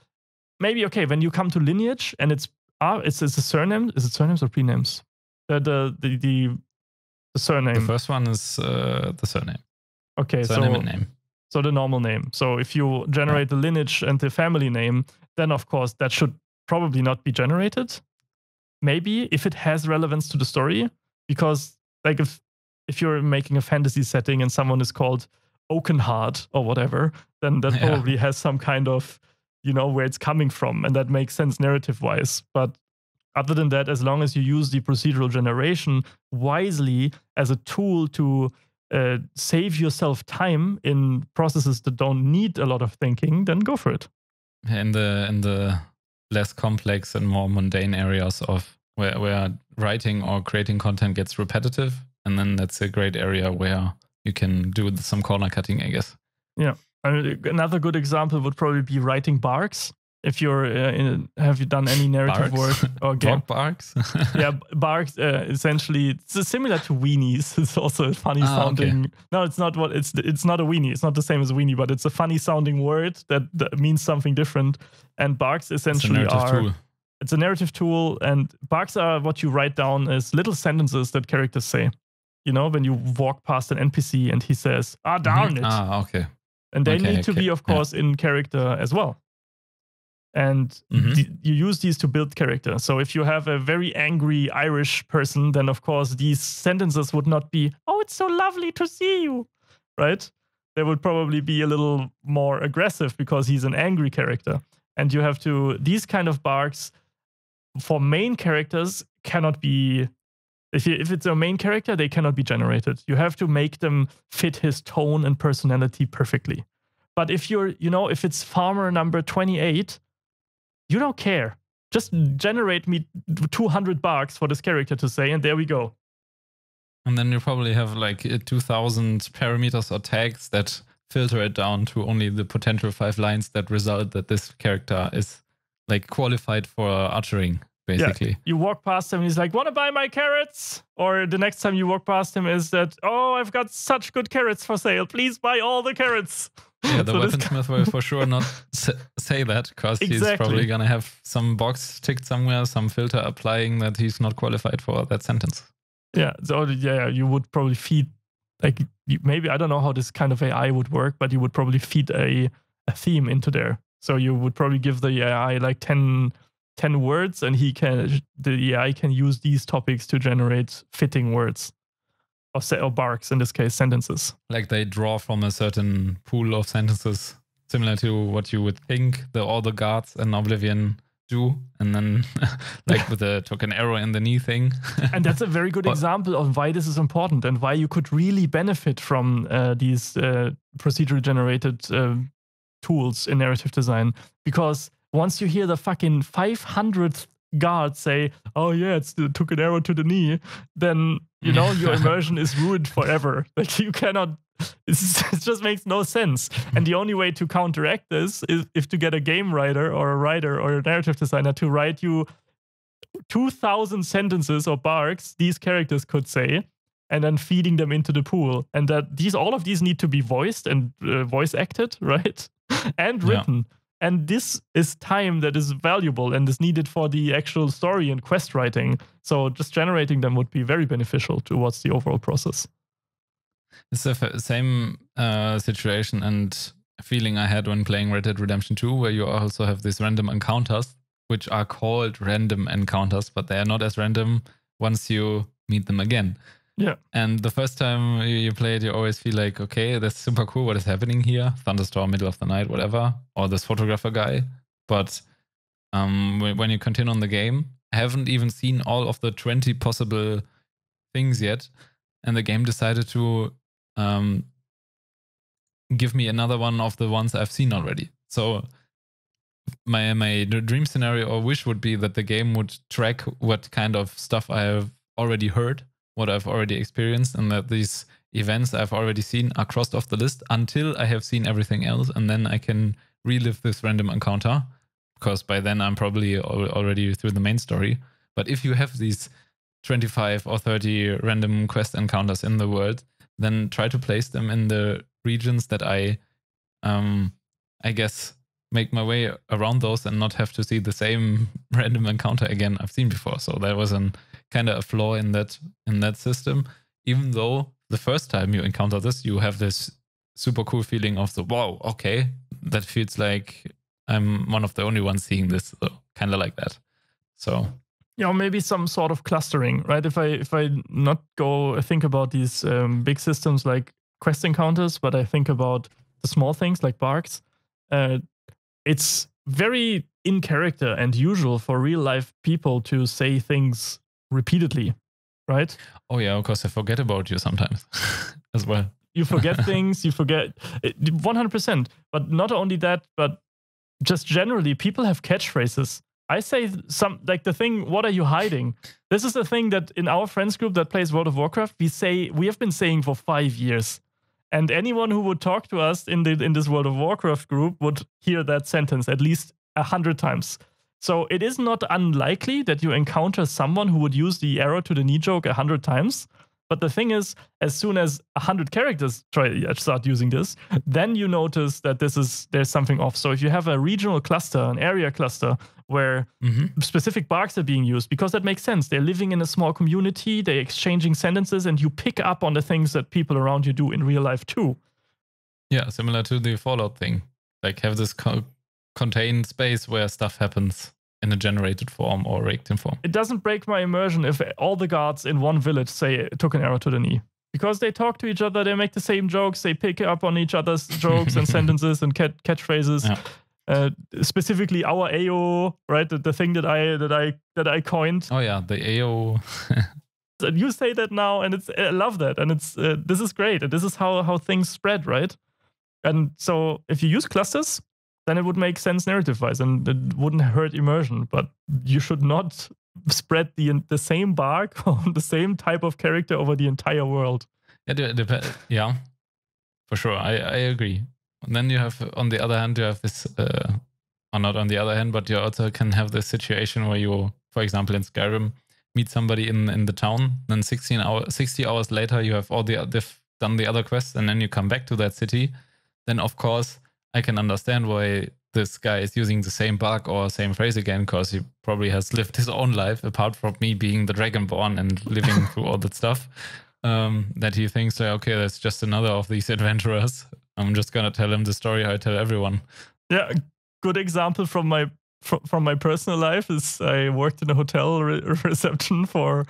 maybe when you come to lineage and it's a surname. Is it surnames or pre-names? The surname. The first one is the surname. Okay, surname and name. So the normal name. So if you generate the lineage and the family name, then of course that should probably not be generated. Maybe if it has relevance to the story, because like if you're making a fantasy setting and someone is called Oakenheart or whatever, then that probably has some kind of where it's coming from, and that makes sense narrative wise. But other than that, as long as you use the procedural generation wisely as a tool to save yourself time in processes that don't need a lot of thinking, then go for it. In the less complex and more mundane areas of where writing or creating content gets repetitive, and then that's a great area where you can do some corner cutting, I guess. Yeah. Another good example would probably be writing barks. If you're have you done any narrative Barks? work or game? Dog barks? Yeah, barks. Essentially, it's similar to weenies. It's also a funny sounding. Okay. No, it's not what it's not a weenie. It's not the same as a weenie, but it's a funny sounding word that means something different. And barks essentially it's a narrative tool, and barks are what you write down as little sentences that characters say. You know, when you walk past an NPC and he says, darn it. Okay. And they need to be, of course, in character as well. And you use these to build character. So if you have a very angry Irish person, then of course these sentences would not be, "Oh, it's so lovely to see you," right? They would probably be a little more aggressive because he's an angry character. And you have to, these kind of barks for main characters cannot be, if it's a main character, they cannot be generated. You have to make them fit his tone and personality perfectly. But if you're, if it's farmer number 28, you don't care. Just generate me 200 barks for this character to say, and there we go. And then you probably have like 2,000 parameters or tags that filter it down to only the potential 5 lines that result that this character is like qualified for uttering, basically. Yeah. You walk past him and he's like, "Want to buy my carrots?" Or the next time you walk past him is that, "Oh, I've got such good carrots for sale. Please buy all the carrots." Yeah, the weaponsmith will for sure not say that, because he's probably going to have some box ticked somewhere, some filter applying that he's not qualified for that sentence. Yeah, so you would probably feed, like, maybe, I don't know how this kind of AI would work, but you would probably feed a theme into there. So you would probably give the AI like 10 words, and the AI can use these topics to generate fitting words. Or barks, in this case, sentences. Like they draw from a certain pool of sentences, similar to what you would think all the guards in Oblivion do, and then like with the took an arrow in the knee thing. And that's a very good example of why this is important and why you could really benefit from these procedurally generated tools in narrative design. Because once you hear the fucking 500th guard say, "Oh yeah, it took an arrow to the knee," then your immersion is ruined forever. Like you cannot. It just makes no sense. And the only way to counteract this is if to get a game writer or a writer or a narrative designer to write you 2,000 sentences or barks these characters could say, and then feeding them into the pool. And that all of these need to be voiced and voice acted, right? And written. Yeah. And this is time that is valuable and is needed for the actual story and quest writing. So just generating them would be very beneficial towards the overall process. It's the same situation and feeling I had when playing Red Dead Redemption 2, where you also have these random encounters, which are called random encounters, but they are not as random once you meet them again. Yeah. And the first time you play it, you always feel like, okay, that's super cool. What is happening here? Thunderstorm, middle of the night, whatever. Or this photographer guy. But when you continue on the game, I haven't even seen all of the 20 possible things yet. And the game decided to give me another one of the ones I've seen already. So my dream scenario or wish would be that the game would track what kind of stuff I have already heard, what I've already experienced, and that these events I've already seen are crossed off the list until I have seen everything else, and then I can relive this random encounter, because by then I'm probably already through the main story. But if you have these 25 or 30 random quest encounters in the world, then try to place them in the regions that I guess make my way around those and not have to see the same random encounter again I've seen before. So there was kind of a flaw in that system. Even though the first time you encounter this, you have this super cool feeling of wow, okay, that feels like I'm one of the only ones seeing this, so kind of like that. So maybe some sort of clustering, right? If I not think about these big systems like quest encounters, but I think about the small things like barks. It's very in character and usual for real life people to say things repeatedly, right? Oh yeah, of course I forget about you sometimes as well. You forget things, you forget 100%. But not only that, but just generally, people have catchphrases. I say some like the thing, "What are you hiding?" This is a thing that in our friends group that plays World of Warcraft, we have been saying for 5 years. And anyone who would talk to us in this World of Warcraft group would hear that sentence at least 100 times. So it is not unlikely that you encounter someone who would use the arrow to the knee joke 100 times. But the thing is, as soon as 100 characters start using this, then you notice that there's something off. So if you have a regional cluster, an area cluster, where specific barks are being used, because that makes sense. They're living in a small community, they're exchanging sentences, and you pick up on the things that people around you do in real life too. Yeah, similar to the Fallout thing. Like have this contained space where stuff happens in a generated form or raked in form. It doesn't break my immersion if all the guards in one village say took an arrow to the knee. Because they talk to each other, they make the same jokes, they pick up on each other's jokes and sentences and catchphrases. Yeah. Specifically our AO, right? The thing that I coined. Oh yeah, the AO. And you say that now, and I love that, and this is great, and this is how things spread, right? And so if you use clusters, then it would make sense narrative-wise, and it wouldn't hurt immersion. But you should not spread the same bark on the same type of character over the entire world. Yeah, for sure. I agree. And then you have, on the other hand, you have this, or not on the other hand, but you also can have this situation where you, for example, in Skyrim, meet somebody in the town, then 60 hours later, you have they've done the other quests, and then you come back to that city. Then, of course, I can understand why this guy is using the same bug or same phrase again, because he probably has lived his own life, apart from me being the Dragonborn and living through all that stuff, that he thinks, okay, that's just another of these adventurers. I'm just going to tell him the story I tell everyone. Yeah, good example from my personal life is I worked in a hotel reception for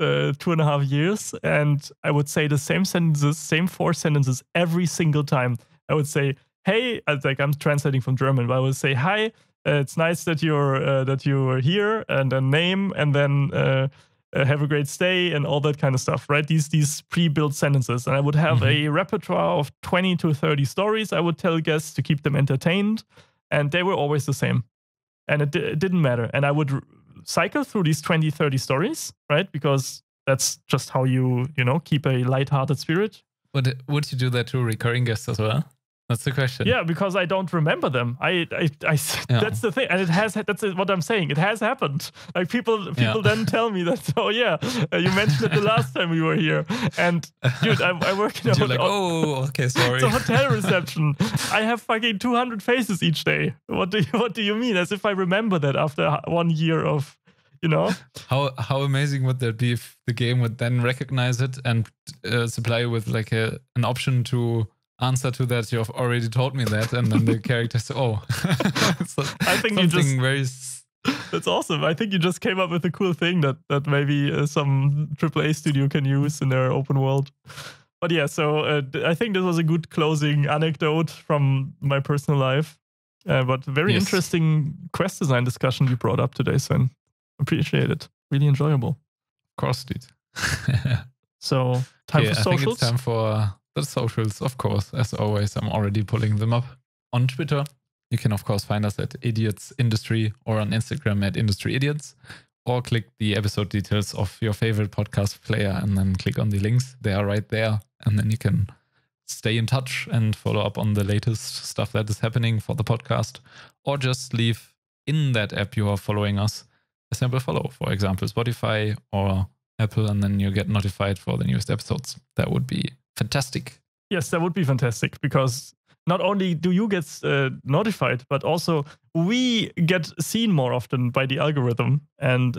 2.5 years, and I would say the same sentences, same 4 sentences every single time. I would say, "Hey," I'm translating from German, but I would say, "Hi, it's nice that you're here," and then name, and then have a great stay, and all that kind of stuff, right? These pre-built sentences, and I would have a repertoire of 20 to 30 stories I would tell guests to keep them entertained, and they were always the same, and it didn't matter. And I would cycle through these 20, 30 stories, right? Because that's just how you keep a lighthearted spirit. But would you do that to recurring guests as well? That's the question. Yeah, because I don't remember them. That's the thing, and that's what I'm saying. It has happened. Like people then tell me that. Oh yeah, you mentioned it the last time we were here. And dude, I work in a hotel. Like, oh, okay, sorry. It's a hotel reception. I have fucking 200 faces each day. What do you mean? As if I remember that after 1 year of, How amazing would that be if the game would then recognize it and supply you with like an option to answer to that? You have already told me that, and then the character says, "Oh, I think that's awesome." I think you just came up with a cool thing that maybe some AAA studio can use in their open world. But yeah, so I think this was a good closing anecdote from my personal life. But very interesting quest design discussion you brought up today, Sven. Appreciate it. Really enjoyable. Of course, dude. So time for socials. I think it's time for the socials, of course. As always, I'm already pulling them up on Twitter. You can, of course, find us at Idiots Industry or on Instagram at Industry Idiots, or click the episode details of your favorite podcast player and then click on the links. They are right there. And then you can stay in touch and follow up on the latest stuff that is happening for the podcast, or just leave in that app you are following us a simple follow, for example, Spotify or Apple, and then you get notified for the newest episodes. That would be fantastic. Yes, that would be fantastic, because not only do you get notified, but also we get seen more often by the algorithm, and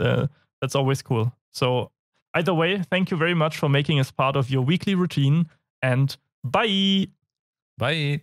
that's always cool. So either way, thank you very much for making us part of your weekly routine, and bye! Bye!